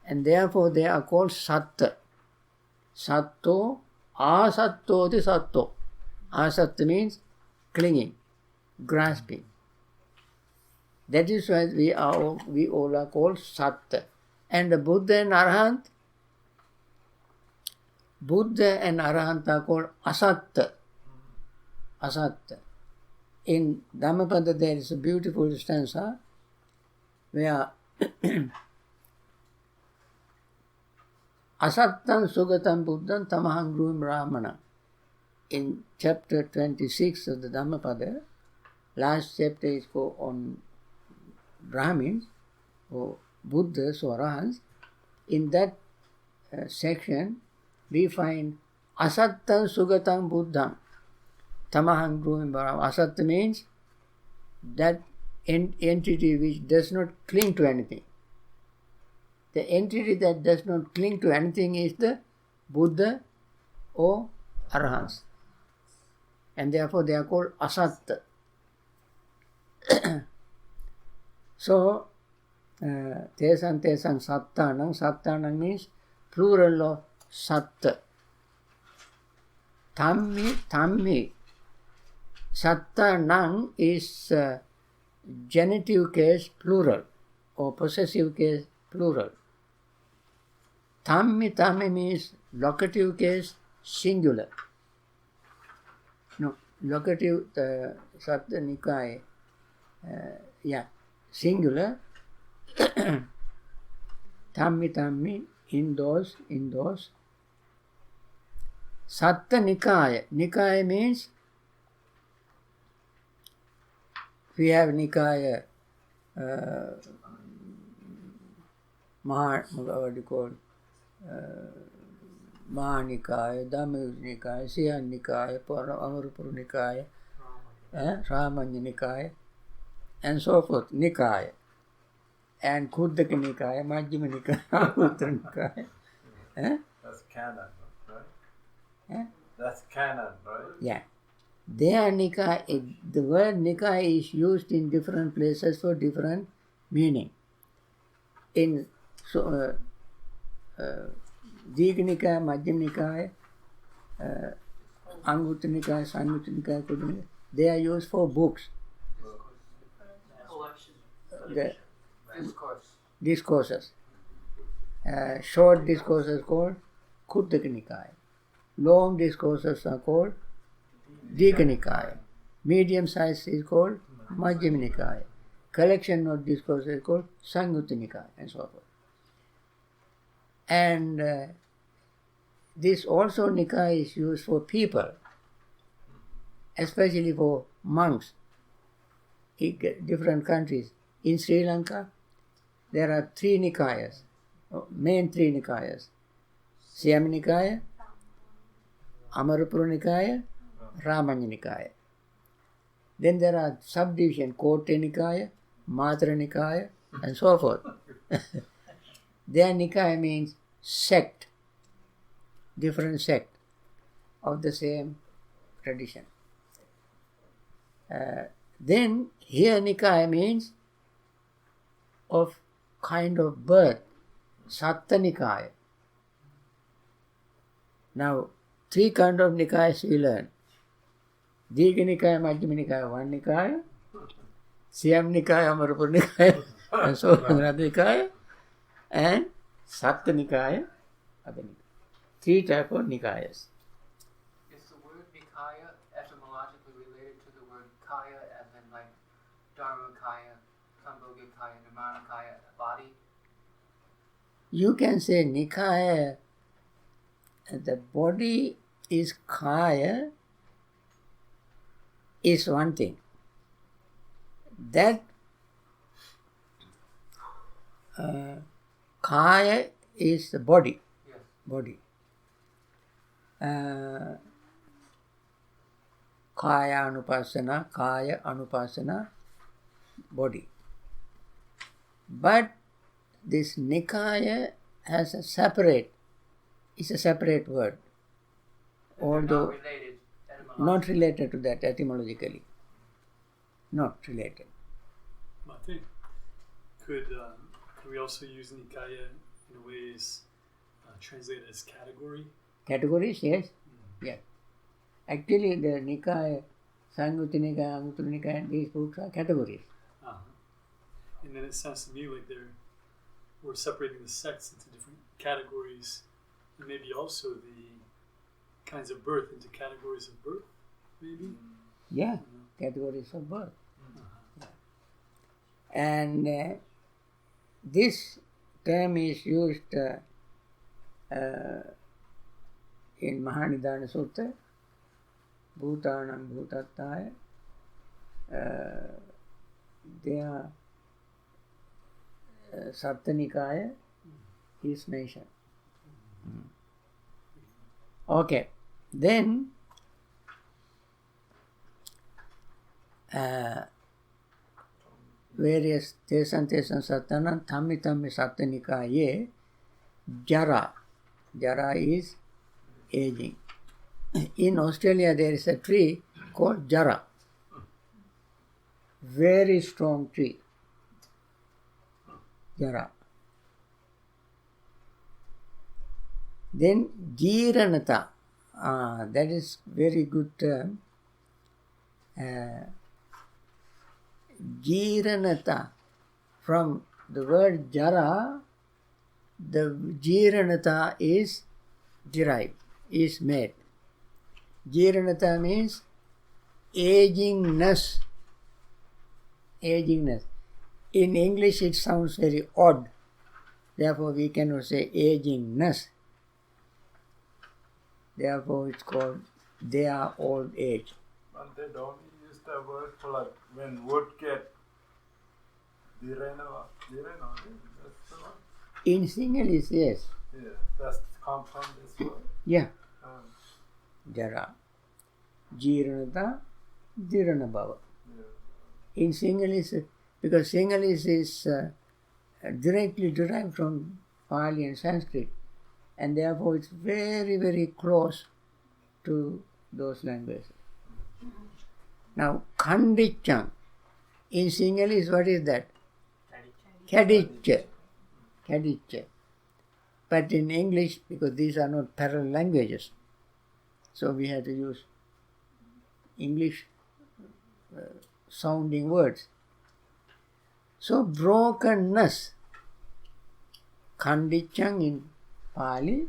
S1: And therefore they are called Satta. Satto, asattoti satto. Asatta means clinging, grasping. That is why we all are called Satta. And the Buddha and Arahant are called Asatta. Asatta. In Dhammapada there is a beautiful stanza where Asattam Sugatam Buddham Tamaham Gruvim Brahmana. In chapter 26 of the Dhammapada, last chapter is on Brahmins or Buddhas or Arahants. In that section we find Asattam Sugatam Buddham Tamaham Gruvim Brahmana. Asatta means that entity which does not cling to anything. The entity that does not cling to anything is the Buddha or Arahants. And therefore they are called Asatta. So, tesang sattanam. Sattanam means plural of satta. Tammi. Sattanam is genitive case plural or possessive case plural. Tammi means locative case singular. No, locative Satta Nikaya, singular. Tammi, in those. Satta Nikaya. Nikaya means we have Nikaya, what do you call? Mahanikaya, Dhammanikaya, Siyanikaya, Amarapura Nikaya, Ramanya Nikaya, and so forth. Nikaya. And Khuddaka Nikaya, Majjhima Nikaya, Anguttara Nikaya.
S3: That's canon, right? That's canon, right?
S1: Yeah. Their Nikaya, the word Nikaya is used in different places for different meaning. In Dīgha Nikaya, Majjhima Nikaya, Anguttara Nikaya, Samyutta Nikaya, Khuddaka Nikaya, they are used for books. The discourses. Short discourses called Khuddaka Nikaya. Long discourses are called Dīgha Nikaya. Medium size is called Majjhima Nikaya. Collection of discourses is called Samyutta Nikaya, and so forth. And this also Nikaya is used for people, especially for monks in different countries. In Sri Lanka, there are 3 Nikayas. main three Nikayas. Siyam Nikaya, Amarapura Nikaya, Ramanya Nikaya. Then there are subdivisions, Kotte Nikaya, Matra Nikaya, and so forth. Their Nikaya means sect, different sect of the same tradition. Then here Nikaya means of kind of birth, Satta Nikaya. Now, three kind of Nikayas we learn. Dīgha Nikaya, Majjhima Nikaya, one Nikaya. Siyam Nikaya, Amarapura Nikaya, and so on, another Nikaya. And Satta Nikaya, other Nikaya. Three types of Nikayas.
S2: Is the word Nikaya etymologically related to the word Kaya, as in like Dharmakaya, Sambhogakaya, Nirmanakaya, body?
S1: You can say Nikaya, the body is Kaya, is one thing. That Kaya is the body.
S2: Yes.
S1: Body. Kaya Anupassana, body. But this Nikaya has a separate, it's a separate word. Although
S2: Not related etymologically.
S1: not related to that etymologically. Not related.
S5: Bhante, could we also use Nikaya in a way is translated as category?
S1: Categories, yes. Yeah. Actually, the Nikaya, Samyutta Nikaya, Anguttara Nikaya, these books are categories.
S5: Uh-huh. And then it sounds to me like we're separating the sects into different categories, and maybe also the kinds of birth into categories of birth, maybe?
S1: Yeah, categories of birth.
S5: Uh-huh.
S1: And this term is used in Mahanidana Sutta, Bhutanam Bhutattaya. There Satta Nikaya is mentioned. Okay, then various Tesan Sattanan Tammi Satta Nikaye, Jara. Jara is aging. In Australia there is a tree called Jara. Very strong tree. Jara. Then Jiranata. That is very good term. Jiranata. From the word Jara, the Jiranata is derived, is made. Jiranata means agingness. Agingness. In English it sounds very odd. Therefore we cannot say agingness. Therefore it's called their old age.
S6: But they don't use the word for like when wood get direno, that's the one.
S1: In Sinhalese, yes.
S6: Yeah, that's compound as well.
S1: Yeah. Jara. Jiranata, Jiranabhava.
S6: Yeah.
S1: In Sinhalese, because Sinhalese is directly derived from Pali and Sanskrit, and therefore it's very, very close to those languages. Now, Khandichan. In Sinhalese, what is that? Kadiccha. Kadiccha. But in English, because these are not parallel languages, so we have to use English sounding words. So, brokenness. Khandichan in Pali,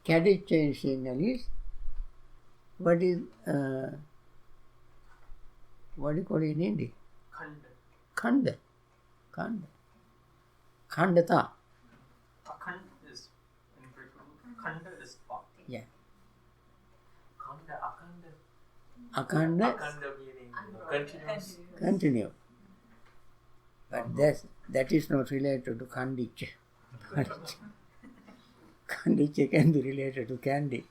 S1: Kadiccha in Sinhalese. What is, what do you call it in Hindi? Khanda. Khanda. Khandata.
S4: Akhand is in Britain. Khanda is part.
S1: Yeah.
S2: Akhanda
S1: Akhanda,
S2: meaning continuous.
S1: continue. But that is not related to Khandiccha. Kandicha can be related to candy.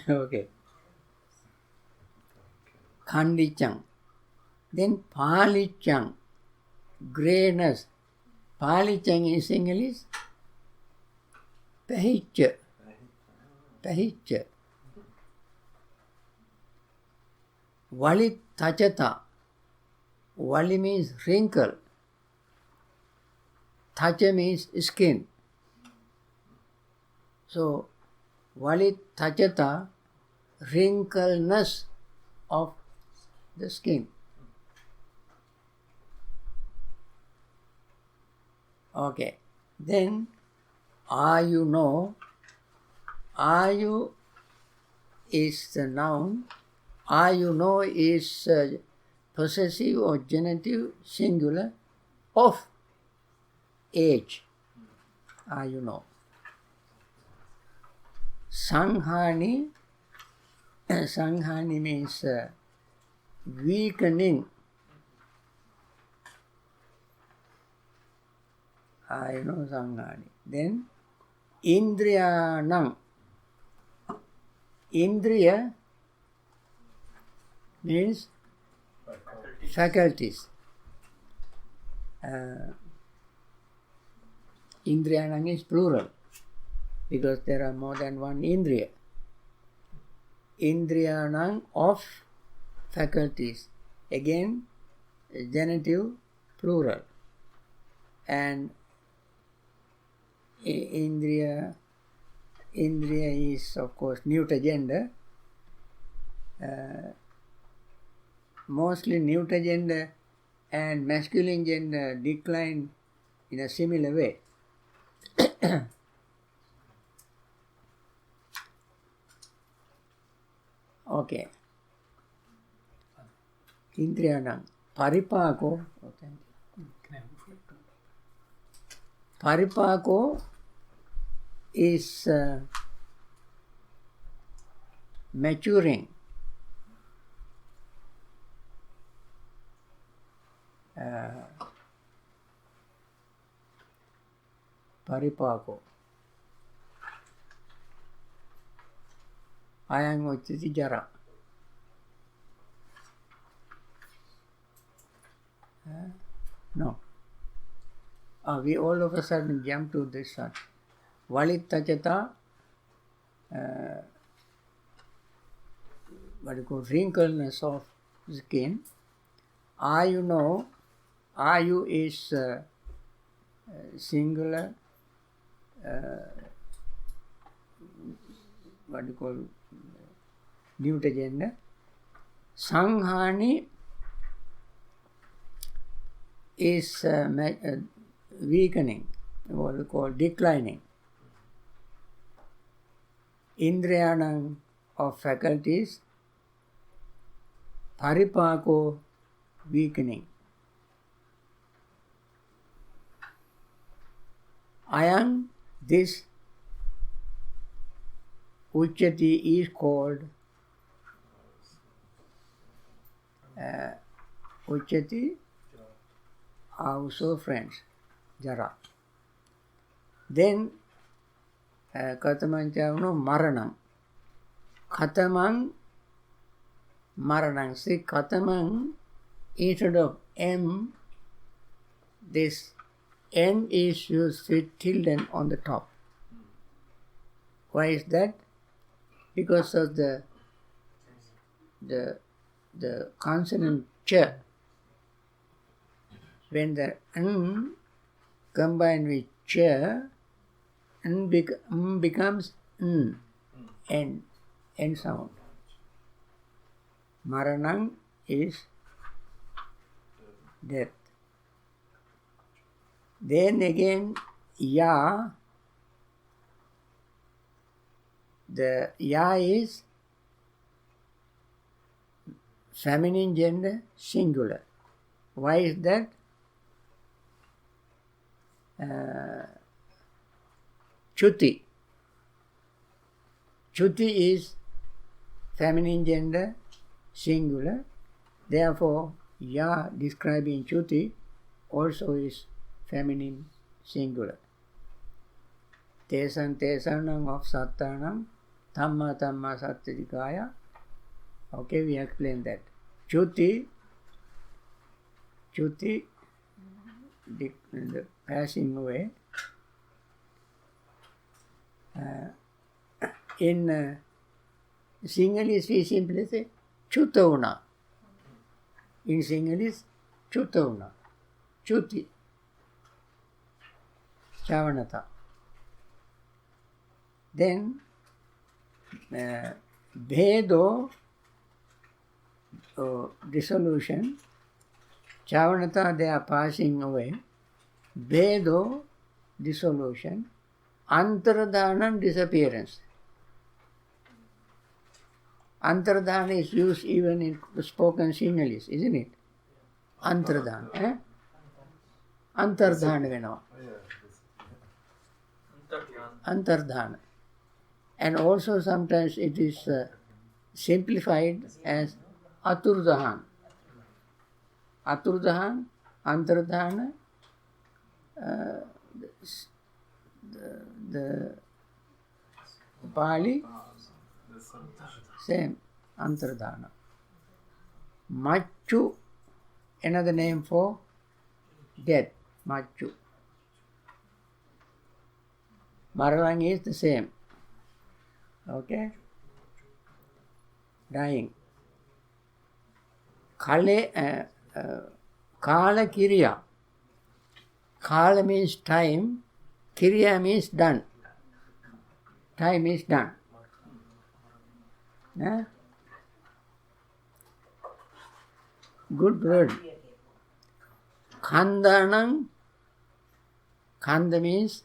S1: Okay. Kandichang. Then Palichang. Grayness. Palichang in single is Pahicha. Pahicha. Vali Tachata. Vali means wrinkle. Tacha means skin. So, Vali Tachata, wrinkleness of the skin. Okay. Then, Ayu no. Ayu is the noun. Ayu no is possessive or genitive singular of age. Ayu no. Sanghani. Sanghani means weakening. Ayu no Sanghani. Then Indriyanam. Indriya means faculties. Indriyanam is plural because there are more than one Indriya. Indriyanam of faculties. Again, genitive plural. And Indriya is of course neuter gender. Mostly neuter gender and masculine gender decline in a similar way. Okay. Indriyanam. Paripako. Oh, thank you. Paripako is maturing. Paripako. Ayang ochiti jara. No. We all of a sudden jump to this one. Valitachata, what you call wrinkleness of skin. Ayu no. Ayu is singular. What you call neuter gender. Sanghani is weakening, what we call declining. Indriyanam of faculties. Paripako, weakening. Ayam, this Uchati is called Uchati, also friends, Jara. Then Katamam Chavno Maranam. Katamam Maranam. See, Katamam, instead of M, this N is used with tilde on the top. Why is that? Because of the consonant ch. When the n combined with ch, n becomes n, n sound. Maranam is death. Then again, ya, the ya is feminine gender singular. Why is that? Chuti. Chuti is feminine gender singular. Therefore, ya describing Chuti also is feminine singular. Tesan tesanam of sattanam tamma tamma sattadikaya. Okay, we explain that. Chuti, the passing away. In Sinhalese we simply say chutavuna. In Sinhalese, chutavuna. Chuti. Chavanata. Then Bhedo, dissolution. Chavanata, they are passing away. Bhedo, dissolution. Antardhanam, disappearance. Antardhana is used even in spoken Sinhalese, isn't it? Antardhana. Antardhana venava. Antardhana. And also sometimes it is simplified as Aturdhan. Aturdhan, Antardhana, the Pali, same, Antardhana. Machu, another name for death, Machu. Maralang is the same. Okay? Dying. Kala Kiriya. Kala means time, Kiriya means done. Time is done. Good word. Khandanam. Khanda means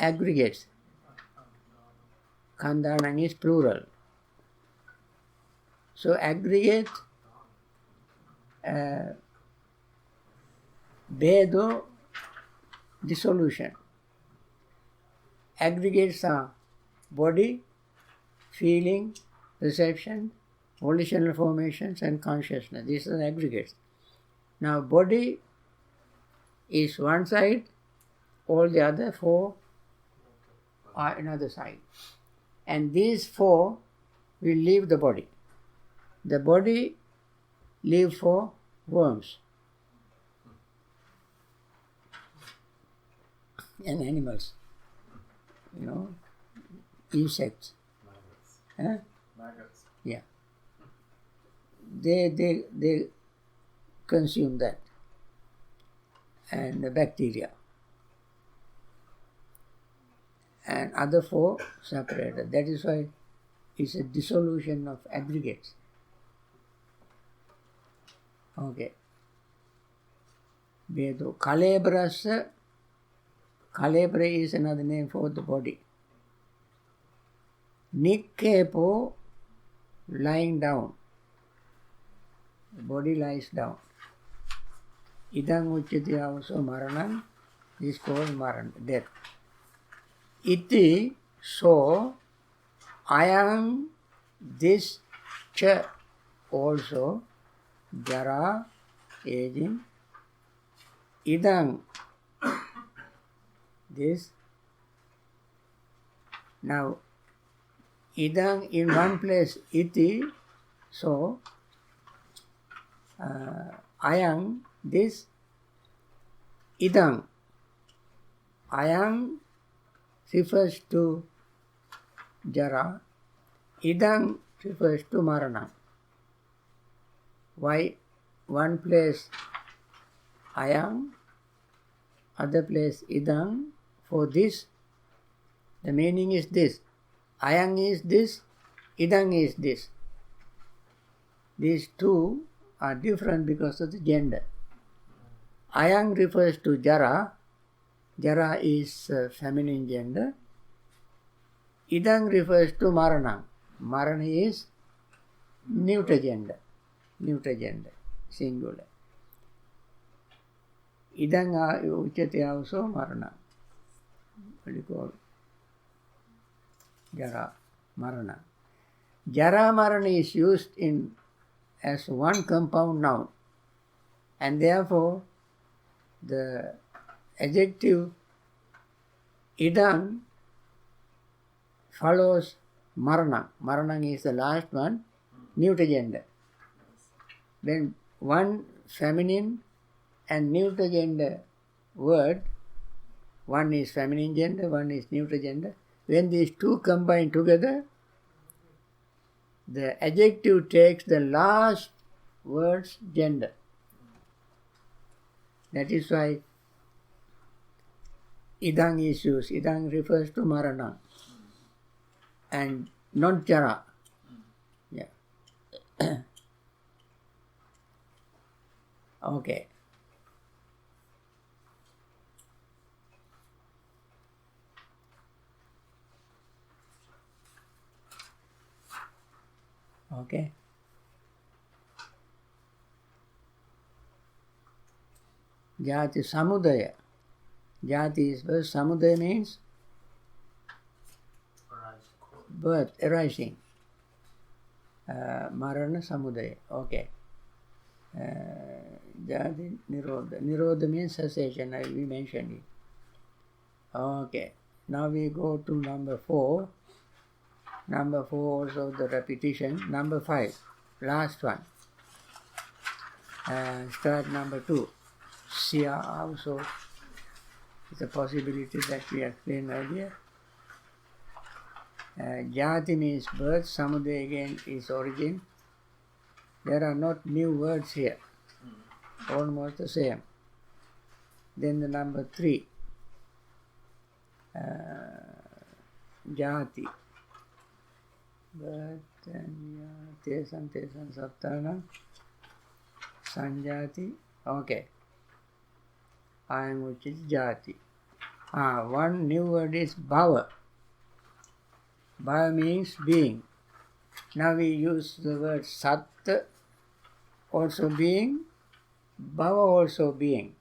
S1: aggregates. Khandanam is plural. So aggregate, Bhedo, dissolution. Aggregates are body, feeling, perception, volitional formations and consciousness. These are aggregates. Now body is one side, all the other four are another side. And these four will leave the body. The body leave for worms and animals, insects.
S3: Maggots.
S1: Yeah. They consume that. And the bacteria. And other four separated. That is why it's a dissolution of aggregates. Okay. Vedo. Kalebras. Kalebra is another name for the body. Nikkepo, lying down. The body lies down. Idang uchyati also maranam. This is called maran, death. Iti, so, ayam, this, cha, also, jara, aging, idang, this. Now, idang in one place, iti, so, ayam, this, idang. Ayam refers to jara, idang refers to marana. Why one place ayam, other place idang? For this, the meaning is this. Ayam is this, idang is this. These two are different because of the gender. Ayam refers to jara. Jara is feminine gender. Idang refers to marana. Marana is neuter gender. Neuter gender, singular. Idang uchyate also marana. What do you call? Jara, marana. Jara, marana is used in as one compound noun. And therefore, the adjective idang follows maranang. Maranang is the last one, neuter gender. When one feminine and neuter gender word, one is feminine gender, one is neuter gender, when these two combine together, the adjective takes the last word's gender. That is why idang is used. Idang refers to marana and not jara. Yeah. Okay. Okay. Jati samudaya. Jati is birth. Samudaya means birth, arising. Marana samudaya. Okay. Jati nirodha. Nirodha means cessation. We mentioned it. Okay. Now we go to number 4. Number 4 also the repetition. Number 5, last one. Start number 2. Siya also is a possibility that we explained earlier. Jati means birth. Samudaya again is origin. There are not new words here. Almost the same. Then the number 3. Jati. Birth and tesan saptana. Sanjati. Okay. Which is jati. One new word is bhava. Bhava means being. Now we use the word sat, also being, bhava also being.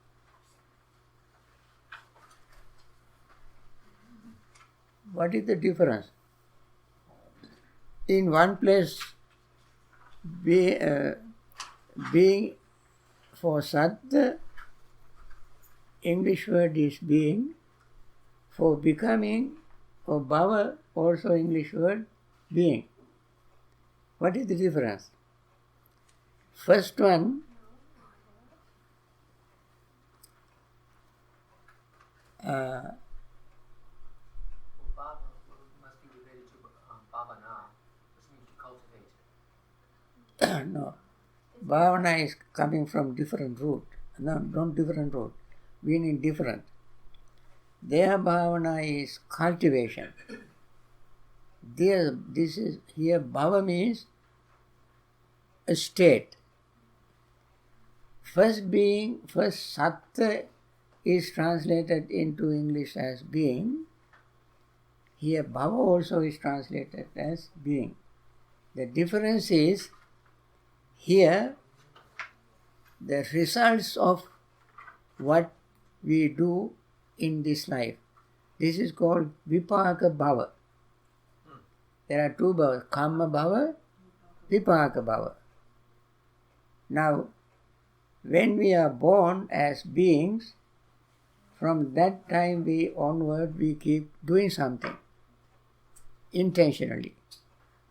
S1: What is the difference? In one place, being for sat, English word is being. For becoming, for bhava, also English word being. What is the difference? First one,
S2: Bhava must be related to bhavana, which means to cultivate.
S1: no, bhavana is coming from different root. No, not different root, meaning different. Their bhavana is cultivation. Here bhava means a state. First being, first sattva is translated into English as being. Here bhava also is translated as being. The difference is here the results of what we do in this life. This is called vipaka bhava. There are two bhavas, kamma bhava, vipaka bhava. Now, when we are born as beings, from that time onward we keep doing something intentionally.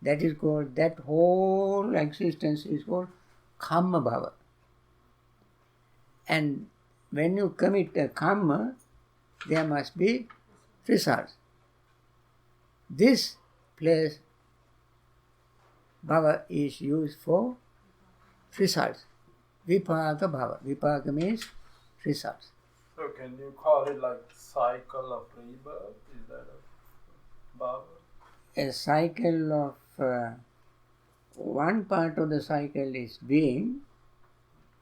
S1: That is called, that whole existence is called kamma bhava. And when you commit a karma, there must be results. This place, bhava, is used for results. Vipaka bhava. Vipaka means results.
S6: So can you call it like cycle of rebirth? Is that a bhava?
S1: A cycle of one part of the cycle is being,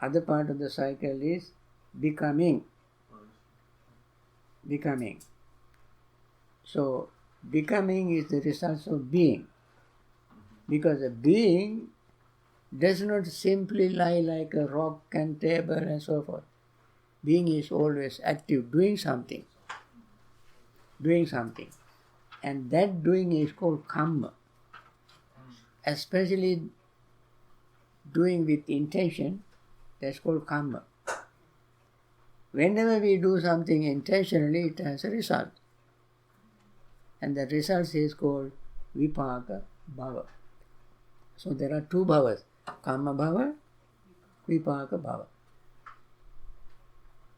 S1: other part of the cycle is becoming. Becoming. So becoming is the result of being. Because a being does not simply lie like a rock and table and so forth. Being is always active, doing something. Doing something. And that doing is called karma. Especially doing with intention, that's called karma. whenever we do something intentionally, it has a result. And the result is called vipaka bhava. So there are two bhavas, karma bhava, vipaka bhava.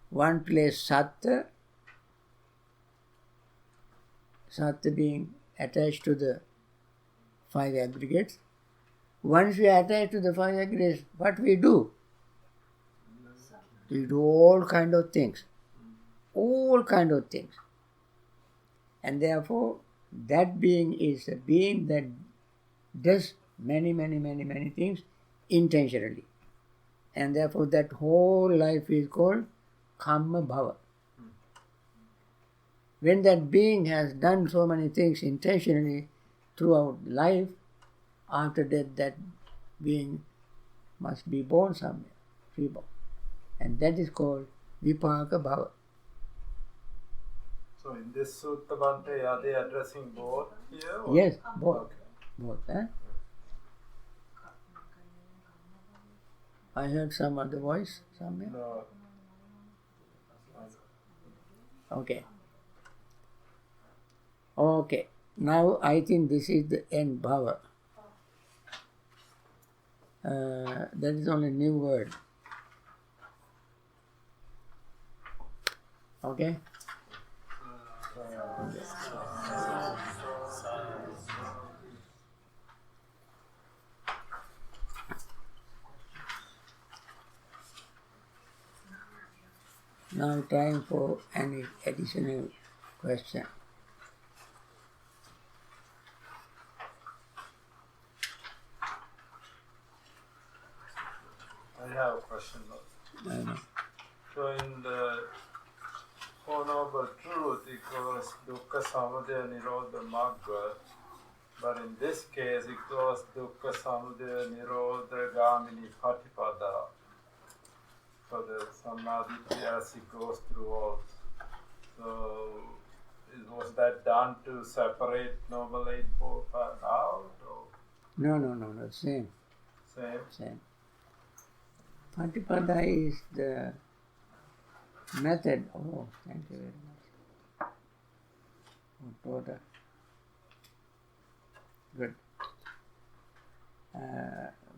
S1: One place sattva, sattva being attached to the five aggregates. Once we attach to the five aggregates, what we do? We do all kind of things. All kind of things. And therefore, that being is a being that does many things intentionally. And therefore, that whole life is called karma bhava. When that being has done so many things intentionally throughout life, after death, that being must be born somewhere, reborn. And that is called vipaka bhava.
S6: So in this sutta, Bhante, are they addressing both here? Or?
S1: Yes, both.
S6: Okay.
S1: Both. I heard some other voice somewhere.
S6: No.
S1: Okay. Okay. Now I think this is the end bhava. That is only a new word. Okay? Now time for any additional question.
S6: I have a question. So in the Four Noble Truth, it goes dukkha samudaya nirodha magga, but in this case it goes dukkha samudaya nirodha gamini patipada. So the SammaDitthi as it goes through all. So was that done to separate Noble Eightfold Path out? Or?
S1: No, same. Patipada is the method. Oh, thank you very much. Total. Good.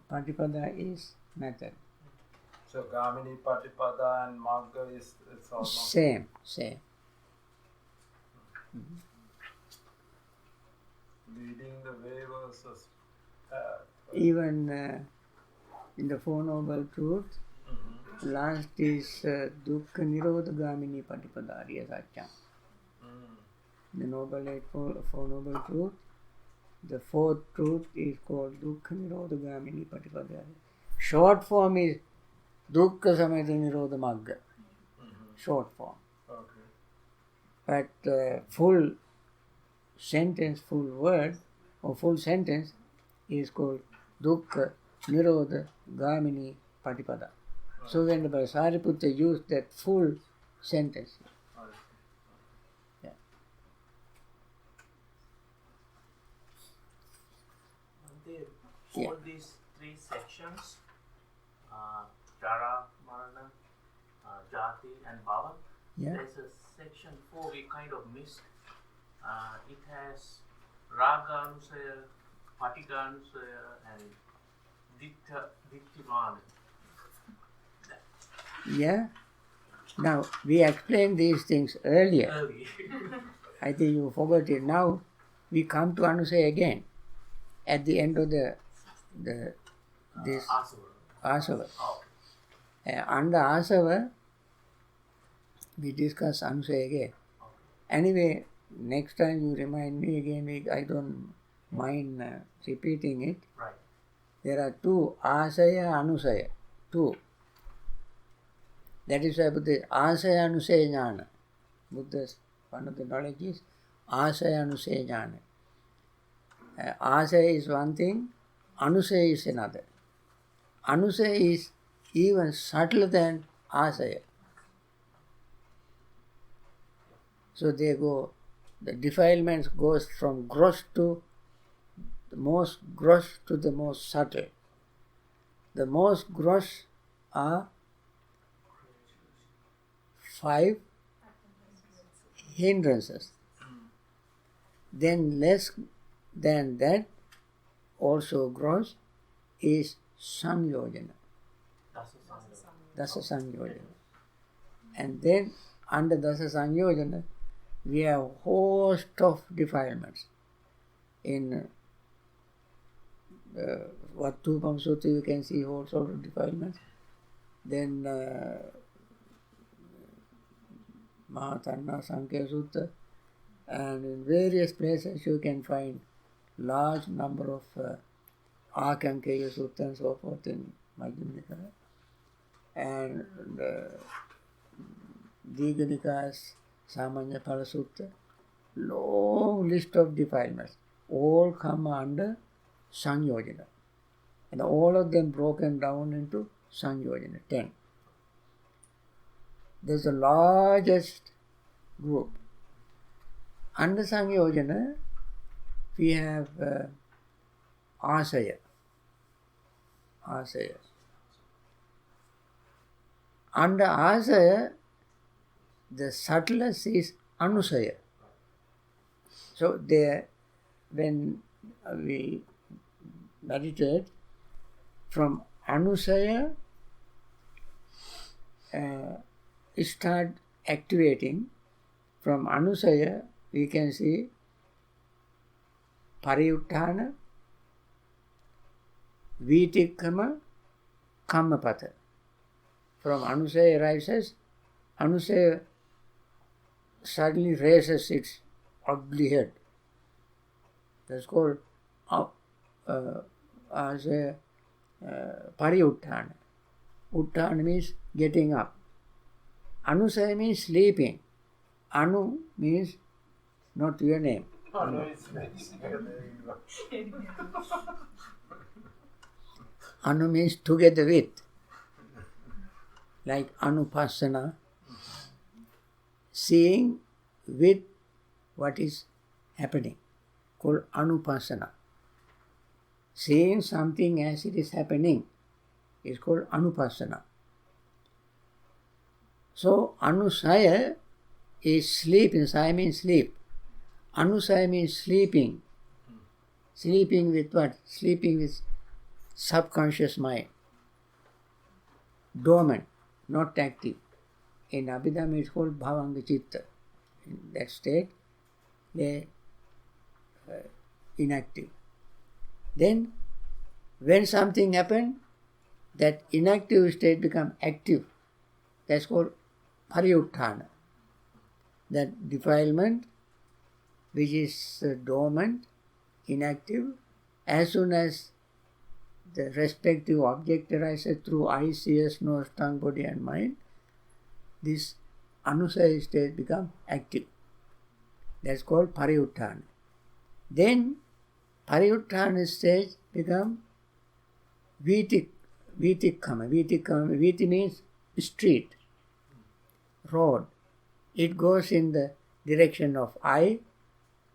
S1: Patipada is method.
S6: So Gamini Patipada and Magga is it's almost
S1: same.
S6: leading the way versus path.
S1: Even in the Four Noble Truths, last is dukkha nirodha gamini patipada ariya satcham. The Noble Eightfold, Four Noble Truths, the fourth truth is called dukkha nirodha gamini patipada. Short form is dukkha samedha nirodha magga. Short form.
S6: Okay.
S1: But full sentence, full word or full sentence is called dukkha nirodha gamini patipada. So when the Sariputta used that full sentence. Yeah.
S7: All these three sections, Jara, Marana, Jati and Bhava, there's a section 4 we kind of missed. It has Raga Anusaya, Patika Anusaya and Dittivana.
S1: Yeah. Now, we explained these things earlier. I think you forgot it. Now, we come to Anusaya again at the end of this Asava. Under Asava, we discuss Anusaya again. Anyway, next time you remind me again, I don't mind repeating it.
S7: Right.
S1: There are two, Asaya, Anusaya, two. That is why Buddha Asaya Anusaya Jnana. Buddha's one of the knowledge is Asaya Anusaya Jnana. Asaya is one thing, Anusaya is another. Anusaya is even subtler than Asaya. So they go, the defilements goes from gross to the most gross to the most subtle. The most gross are 5 hindrances. Then less than that also gross is Samyojana. Dasa Samyojana. And then under Dasa Samyojana we have a host of defilements. In Vattupam Sutta you can see all sorts of defilements. Then Mahatanna Sankhya Sutta, and in various places you can find large number of Akankeya Sutta and so forth in Majjhima Nikaya. And Digha Nikaya's Samanya Phala Sutta, long list of defilements, all come under Samyojana. And all of them broken down into Samyojana, 10. There's the largest group. Under Samyojana, we have Asaya. Under Asaya, the subtlest is Anusaya. So there, when we meditate, from Anusaya start activating. From Anusaya we can see Pariyuttana, Vitikkama, Kammapata. From Anusaya arises, Anusaya suddenly raises its ugly head. That's called as a Pariyuttana. Uttana means getting up. Anusaya means sleeping. Anu means not your name. Anu means together with. Like Anupassana, seeing with what is happening, called Anupassana. Seeing something as it is happening is called Anupassana. So Anusaya is sleeping. Saya means sleep. Anusaya means sleeping. Sleeping with what? Sleeping with subconscious mind. Dormant, not active. In Abhidhamma it's called Bhavanga Chitta. In that state, they are inactive. Then, when something happens, that inactive state becomes active. That's called Pariyuttana. That defilement, which is dormant, inactive, as soon as the respective object arises through eyes, ears, nose, tongue, body and mind, this Anusaya state becomes active. That's called Pariyuttana. Then Pariyuttana stage becomes Vitikkama. Viti means street, road. It goes in the direction of eye,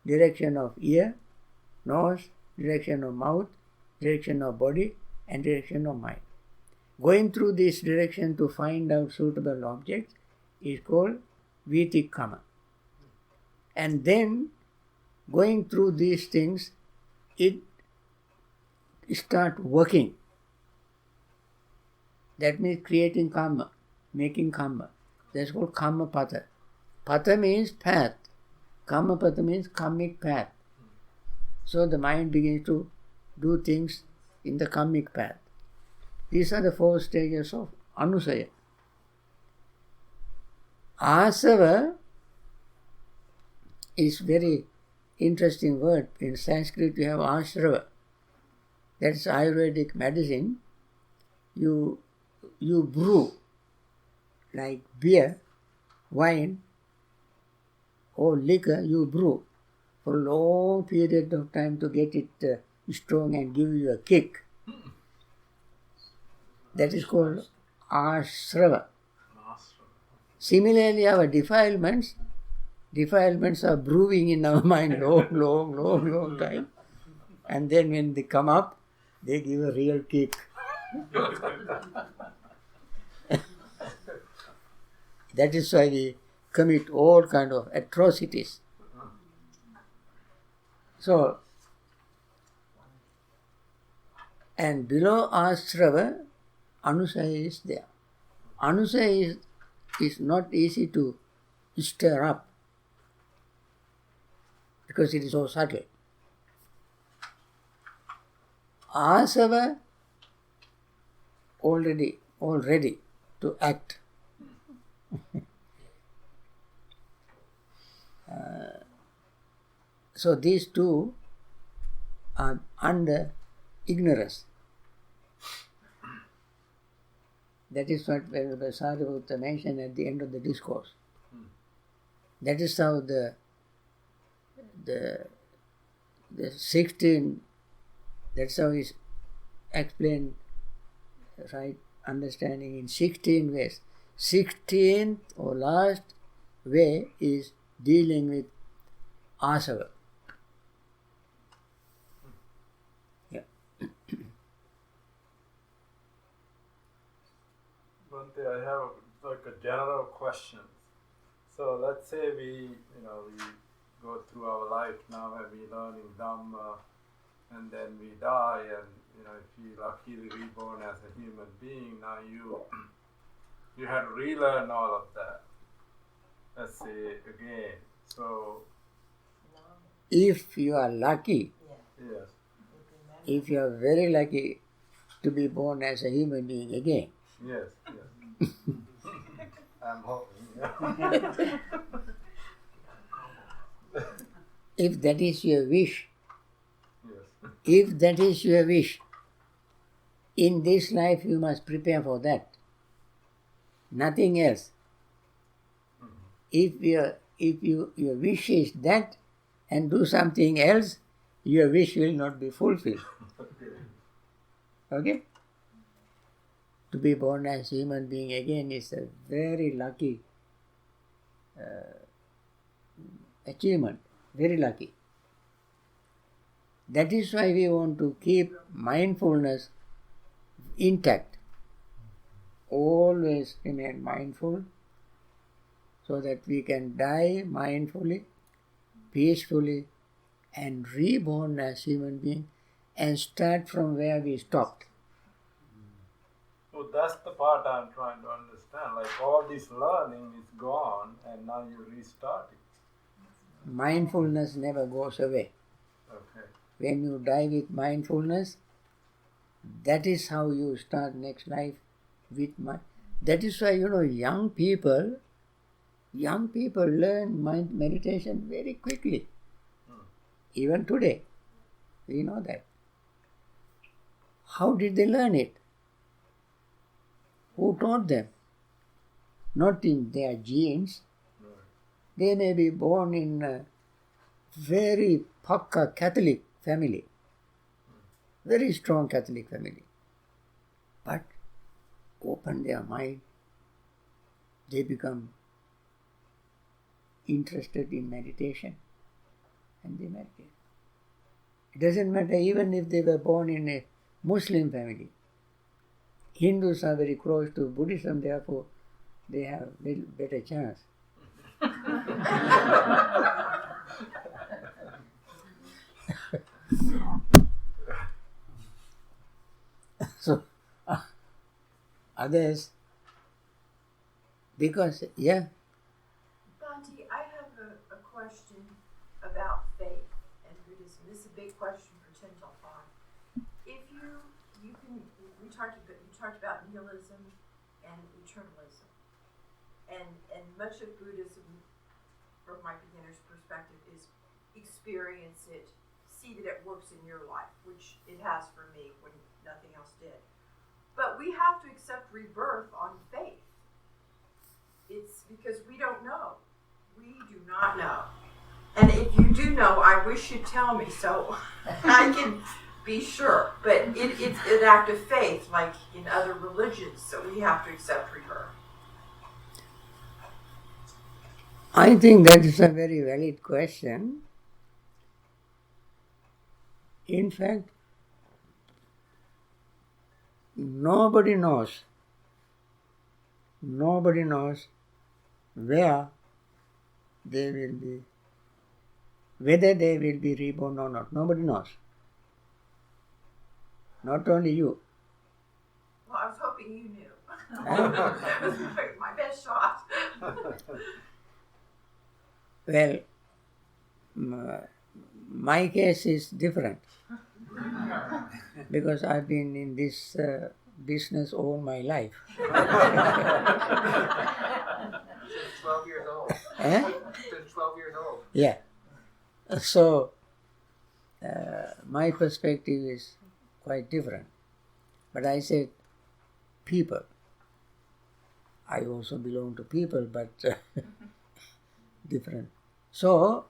S1: direction of ear, nose, direction of mouth, direction of body and direction of mind. Going through this direction to find out suitable objects is called Vitikkama. And then going through these things, it starts working. That means creating karma, making karma. That's called Kammapata. Pata means path. Kammapata means karmic path. So the mind begins to do things in the karmic path. These are the 4 stages of Anusaya. Asava is very interesting word. In Sanskrit we have ashrava. That's Ayurvedic medicine. You brew like beer, wine or liquor, you brew for a long period of time to get it strong and give you a kick. That is called ashrava. Similarly, our defilements are brewing in our mind long time. And then when they come up, they give a real kick. That is why we commit all kind of atrocities. So, and below Asrava, Anusaya is there. Anusaya is not easy to stir up because it is so subtle. Asava already to act. So these two are under ignorance. That is what Venerable Sariputta mentioned at the end of the discourse. That is how the 16, that's how it's explained, right, understanding in 16 ways. 16th or last way is dealing with asava. Yeah.
S6: Bhante, I have a general question. So let's say we go through our life now and we learning Dhamma, and then we die, and if you luckily reborn as a human being, now you had to relearn all of that. Let's say again. So
S1: if you are lucky,
S6: yes,
S1: if you are very lucky to be born as a human being again.
S6: Yes. I'm hoping.
S1: If that is your wish,
S6: Yes.
S1: if that is your wish, in this life you must prepare for that. Nothing else. If your wish is that and do something else, your wish will not be fulfilled. Okay? To be born as a human being again is a very lucky achievement. Very lucky. That is why we want to keep mindfulness intact. Always remain mindful so that we can die mindfully, peacefully, and reborn as human being and start from where we stopped.
S6: So that's the part I'm trying to understand. Like all this learning is gone and now you restart it.
S1: Mindfulness never goes away.
S6: Okay.
S1: When you die with mindfulness, that is how you start next life with mind. That is why, young people learn meditation very quickly. Even today, we know that. How did they learn it? Who taught them? Not in their genes. They may be born in a very pakka Catholic family, very strong Catholic family. But open their mind, they become interested in meditation and they meditate. It doesn't matter even if they were born in a Muslim family. Hindus are very close to Buddhism, therefore they have a little better chance. So, others, because,
S8: Bhante, I have a question about faith and Buddhism. This is a big question for Chintalpan. If you talked about nihilism and eternalism, and much of Buddhism, from my beginner's perspective, is experience it, see that it works in your life, which it has for me when nothing else did. But we have to accept rebirth on faith. It's because we don't know. We do not know. And if you do know, I wish you'd tell me so I can be sure. But it's an act of faith, like in other religions, so we have to accept rebirth.
S1: I think that is a very valid question. In fact, nobody knows where they will be, whether they will be reborn or not. Nobody knows. Not only you.
S8: Well, I was hoping you knew. That was my best shot.
S1: Well, my case is different because I've been in this business all my life.
S2: Since 12 years old. Since 12 years old.
S1: Yeah. So, my perspective is quite different. But I said, people. I also belong to people, but different. So,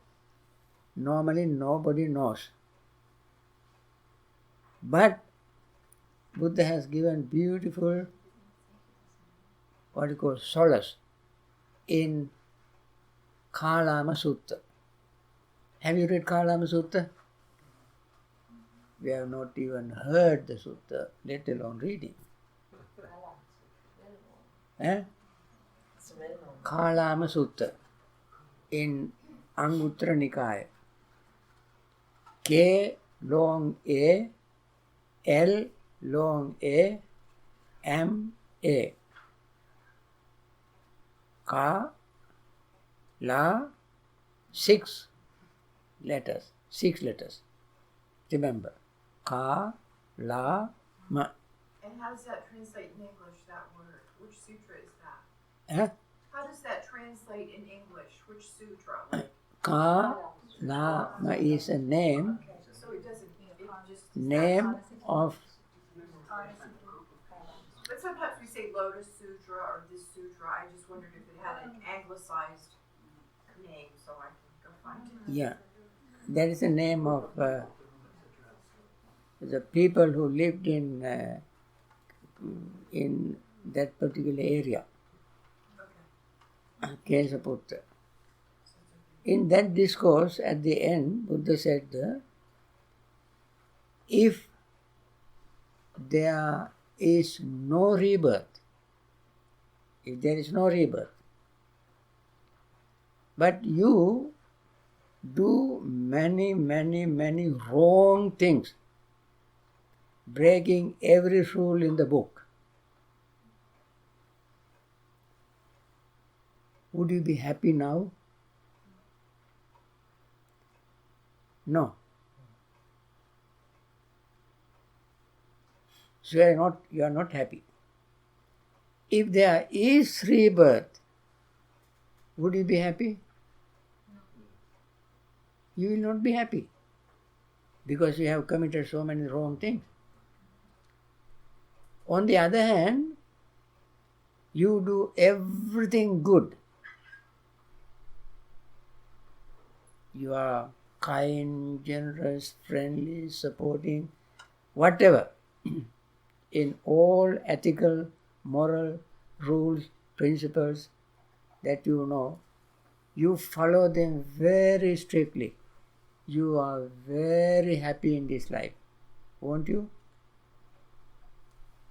S1: normally nobody knows. But Buddha has given beautiful, what you call, solace in Kalama Sutta. Have you read Kalama Sutta? We have not even heard the Sutta, let alone reading. Kalama Sutta in Anguttara Nikaya. K long A, L long A, M A. Ka, La, 6 letters. Remember. Ka, La, Ma.
S8: And how does that translate in English, that word? Which sutra is that?
S1: Huh?
S8: How does that translate in English? Which sutra? Like,
S1: Ka, La, Ma is a name.
S8: so it doesn't, it just...
S1: Name of...
S8: But sometimes we say Lotus Sutra or this sutra. I just wondered if it had an anglicized name, so I can go find it.
S1: Yeah. That is the name of the people who lived in that particular area. Kesaputta. In that discourse, at the end, Buddha said, if there is no rebirth, but you do many wrong things, breaking every rule in the book, would you be happy now? No. So you are not happy. If there is rebirth, would you be happy? You will not be happy because you have committed so many wrong things. On the other hand, you do everything good. You are kind, generous, friendly, supporting, whatever. In all ethical, moral rules, principles that you know, you follow them very strictly. You are very happy in this life, won't you?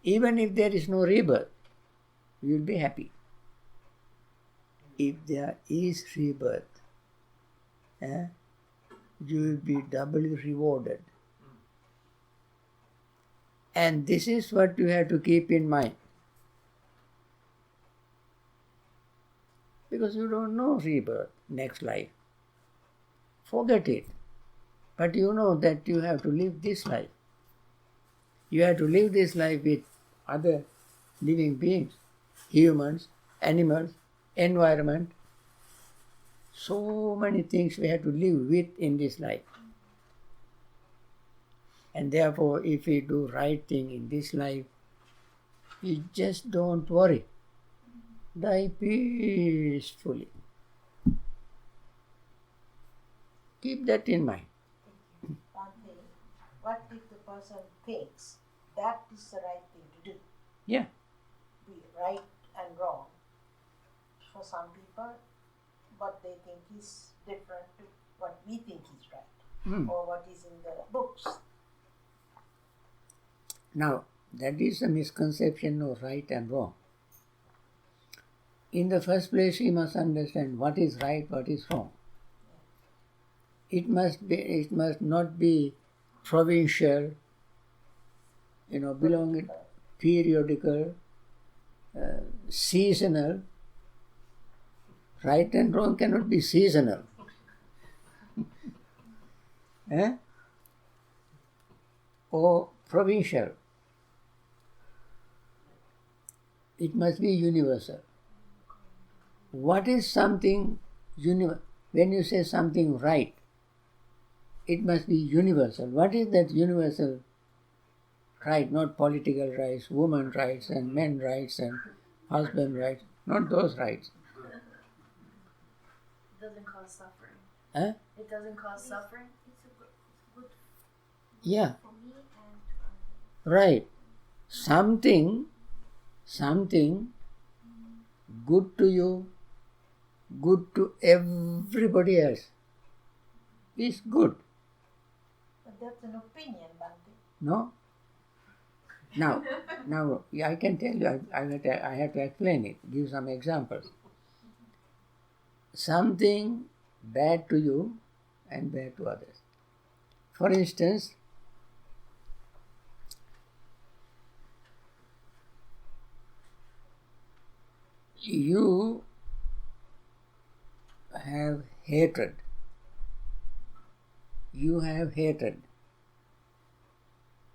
S1: Even if there is no rebirth, you will be happy. If there is rebirth, you will be doubly rewarded. And this is what you have to keep in mind. Because you don't know rebirth, next life. Forget it. But you know that you have to live this life. You have to live this life with other living beings, humans, animals, environment. So many things we have to live with in this life. And therefore, if we do right thing in this life, we just don't worry. Die peacefully. Keep that in mind.
S9: Bhante, what if the person thinks that is the right thing to do?
S1: Yeah.
S9: Be right and wrong for some people, but they think is different to what we think is right or what is in the books.
S1: Now, that is a misconception of right and wrong. In the first place, he must understand what is right, what is wrong. It must not be provincial, belonging, periodical, seasonal. Right and wrong cannot be seasonal. Or provincial. It must be universal. What is something when you say something right, it must be universal. What is that universal right? Not political rights, women rights and men rights and husband rights. Not those rights.
S10: It doesn't cause suffering.
S1: It
S10: doesn't cause suffering?
S11: It's good
S1: yeah.
S11: for me and to others.
S1: Right. Something good to you, good to everybody else is good.
S9: But that's an opinion, Bhante.
S1: No? Now, I can tell you, I have to explain it, give some examples. Something bad to you and bad to others. For instance, you have hatred. You have hatred.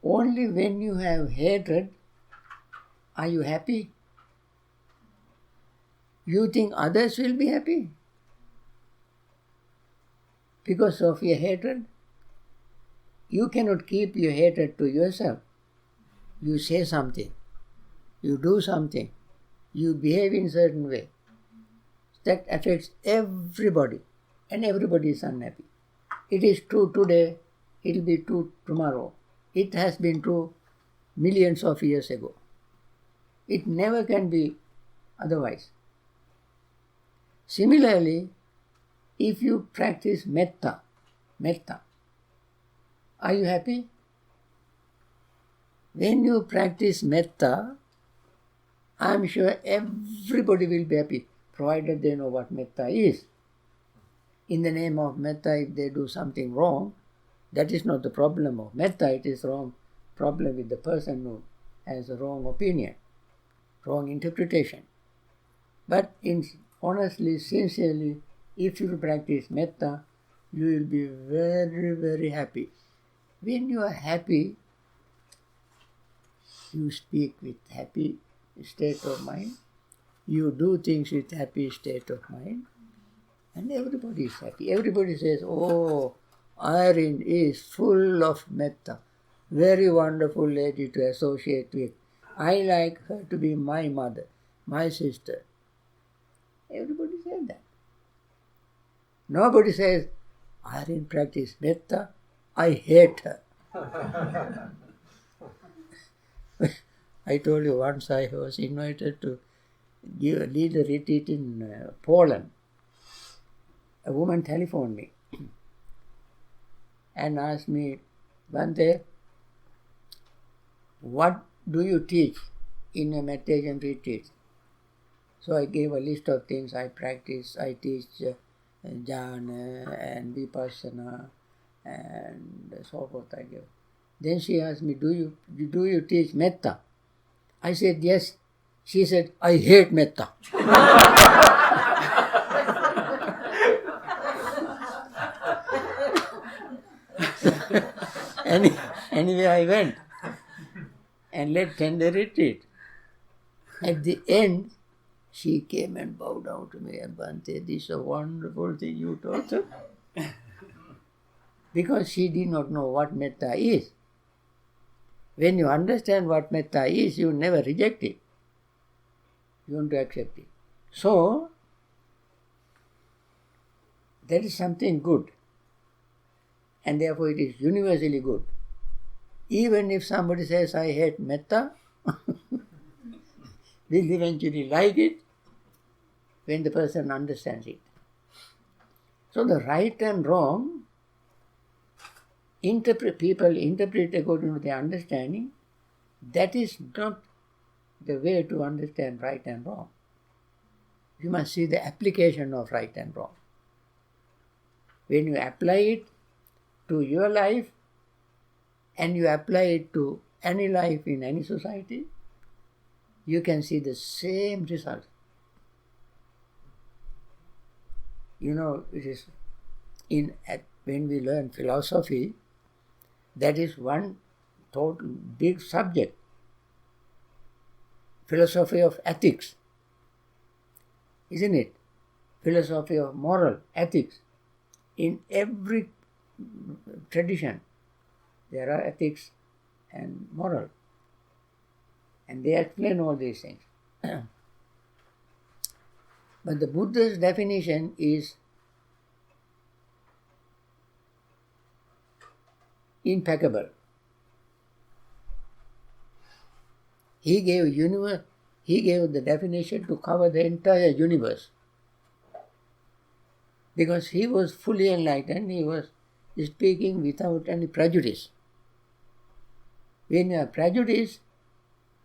S1: Only when you have hatred are you happy? You think others will be happy because of your hatred? You cannot keep your hatred to yourself. You say something, you do something, you behave in a certain way. That affects everybody, and everybody is unhappy. It is true today, it will be true tomorrow. It has been true millions of years ago. It never can be otherwise. Similarly, if you practice metta, are you happy? When you practice metta, I am sure everybody will be happy, provided they know what metta is. In the name of metta, if they do something wrong, that is not the problem of metta, it is wrong problem with the person who has a wrong opinion, wrong interpretation. But honestly, sincerely, if you practice metta, you will be very, very happy. When you are happy, you speak with happy state of mind, you do things with happy state of mind, and everybody is happy. Everybody says, oh, Irene is full of metta, very wonderful lady to associate with. I like her to be my mother, my sister. Everybody says that. Nobody says, Irene practice metta, I hate her. I told you once I was invited to lead a retreat in Poland. A woman telephoned me and asked me, Bhante, what do you teach in a meditation retreat? So I gave a list of things I practice. I teach jhana and vipassana and so forth I give. Then she asked me, do you teach metta? I said, yes. She said, I hate metta. Anyway, I went and led tender retreat. At the end, she came and bowed down to me and Bhante, this is a wonderful thing you taught her. Because she did not know what metta is. When you understand what metta is, you never reject it. You want to accept it. So, that is something good. And therefore it is universally good. Even if somebody says, I hate metta, we'll eventually like it when the person understands it. So the right and wrong, people interpret according to their understanding. That is not the way to understand right and wrong. You must see the application of right and wrong. When you apply it to your life and you apply it to any life in any society, you can see the same result. You know, it is when we learn philosophy, that is one total big subject. Philosophy of ethics, isn't it? Philosophy of moral ethics. In every tradition, there are ethics and moral. And they explain all these things. But the Buddha's definition is impeccable. He gave the definition to cover the entire universe. Because he was fully enlightened, he was speaking without any prejudice. When you are prejudiced,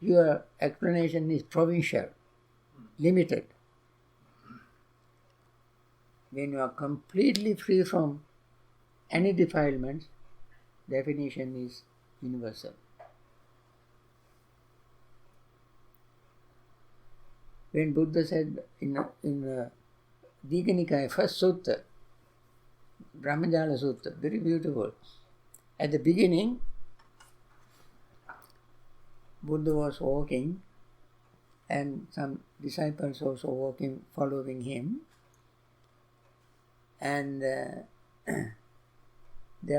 S1: your explanation is provincial, limited. When you are completely free from any defilements, definition is universal. When Buddha said in Dīgha Nikāya, first Sutta, Brahmajala Sutta, very beautiful. At the beginning, Buddha was walking and some disciples also walking, following him. And there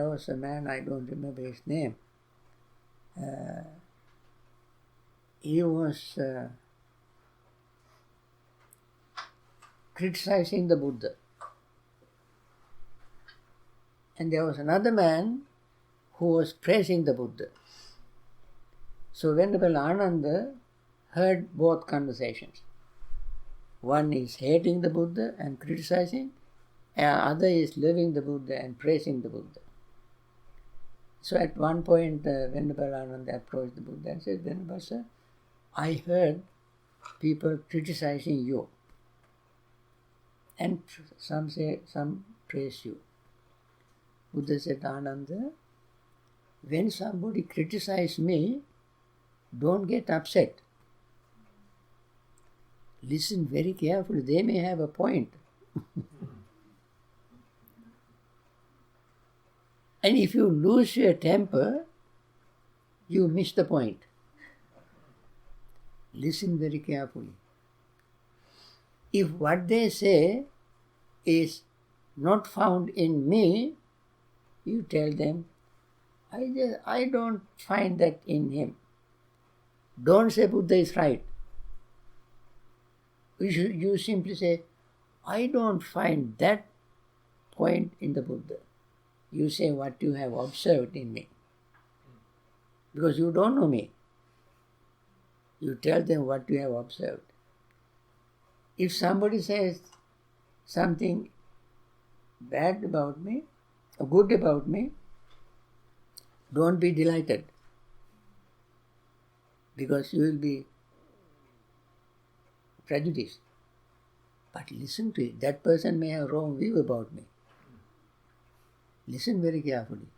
S1: was a man, I don't remember his name. He was criticizing the Buddha. And there was another man who was praising the Buddha. So Venerable Ananda heard both conversations. One is hating the Buddha and criticizing, and other is loving the Buddha and praising the Buddha. So at one point, Venerable Ananda approached the Buddha and said, Venerable Sir, I heard people criticizing you. And some praise you. Buddha said, Ananda, when somebody criticizes me, don't get upset. Listen very carefully, they may have a point. And if you lose your temper, you miss the point. Listen very carefully. If what they say is not found in me, you tell them, I don't find that in him. Don't say Buddha is right. You simply say, I don't find that point in the Buddha. You say what you have observed in me. Because you don't know me. You tell them what you have observed. If somebody says something bad about me, or good about me, don't be delighted. Because you will be prejudiced. But listen to it. That person may have wrong view about me. Listen very carefully.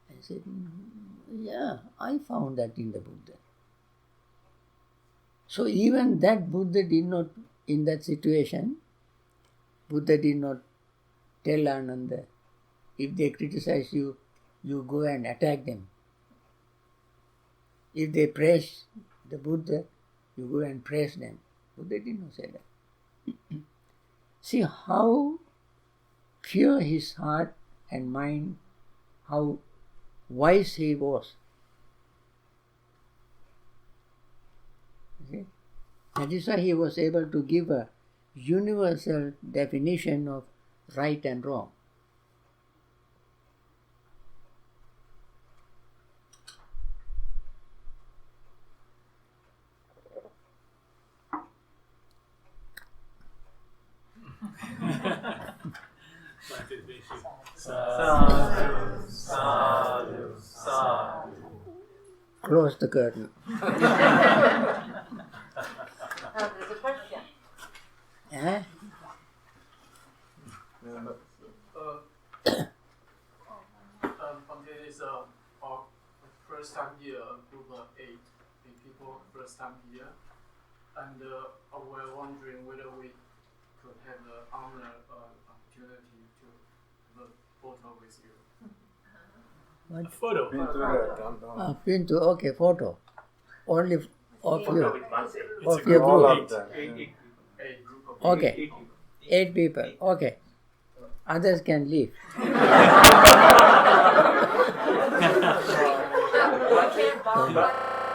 S1: I said, yeah, I found that in the Buddha. So even that Buddha did not, in that situation, Buddha did not tell Ananda, if they criticize you, you go and attack them. If they praise the Buddha, you go and praise them. Buddha did not say that. See how pure his heart and mind, how wise he was. See? That is why he was able to give a universal definition of right and wrong.
S4: Sadhu, sadhu, sadhu.
S1: Close the curtain.
S9: Now there's a question.
S12: is our first time here, a group of eight people, first time here, and we're wondering whether we could have the honor opportunity to have a photo with you.
S1: What?
S5: A photo.
S1: Pinto, okay, photo. Only of you.
S7: With Bhante.
S1: Of your
S6: All
S1: group.
S6: of them.
S12: A group of
S1: Okay.
S12: eight people.
S1: 8 people. Okay. Others can leave.
S8: Why can't Bob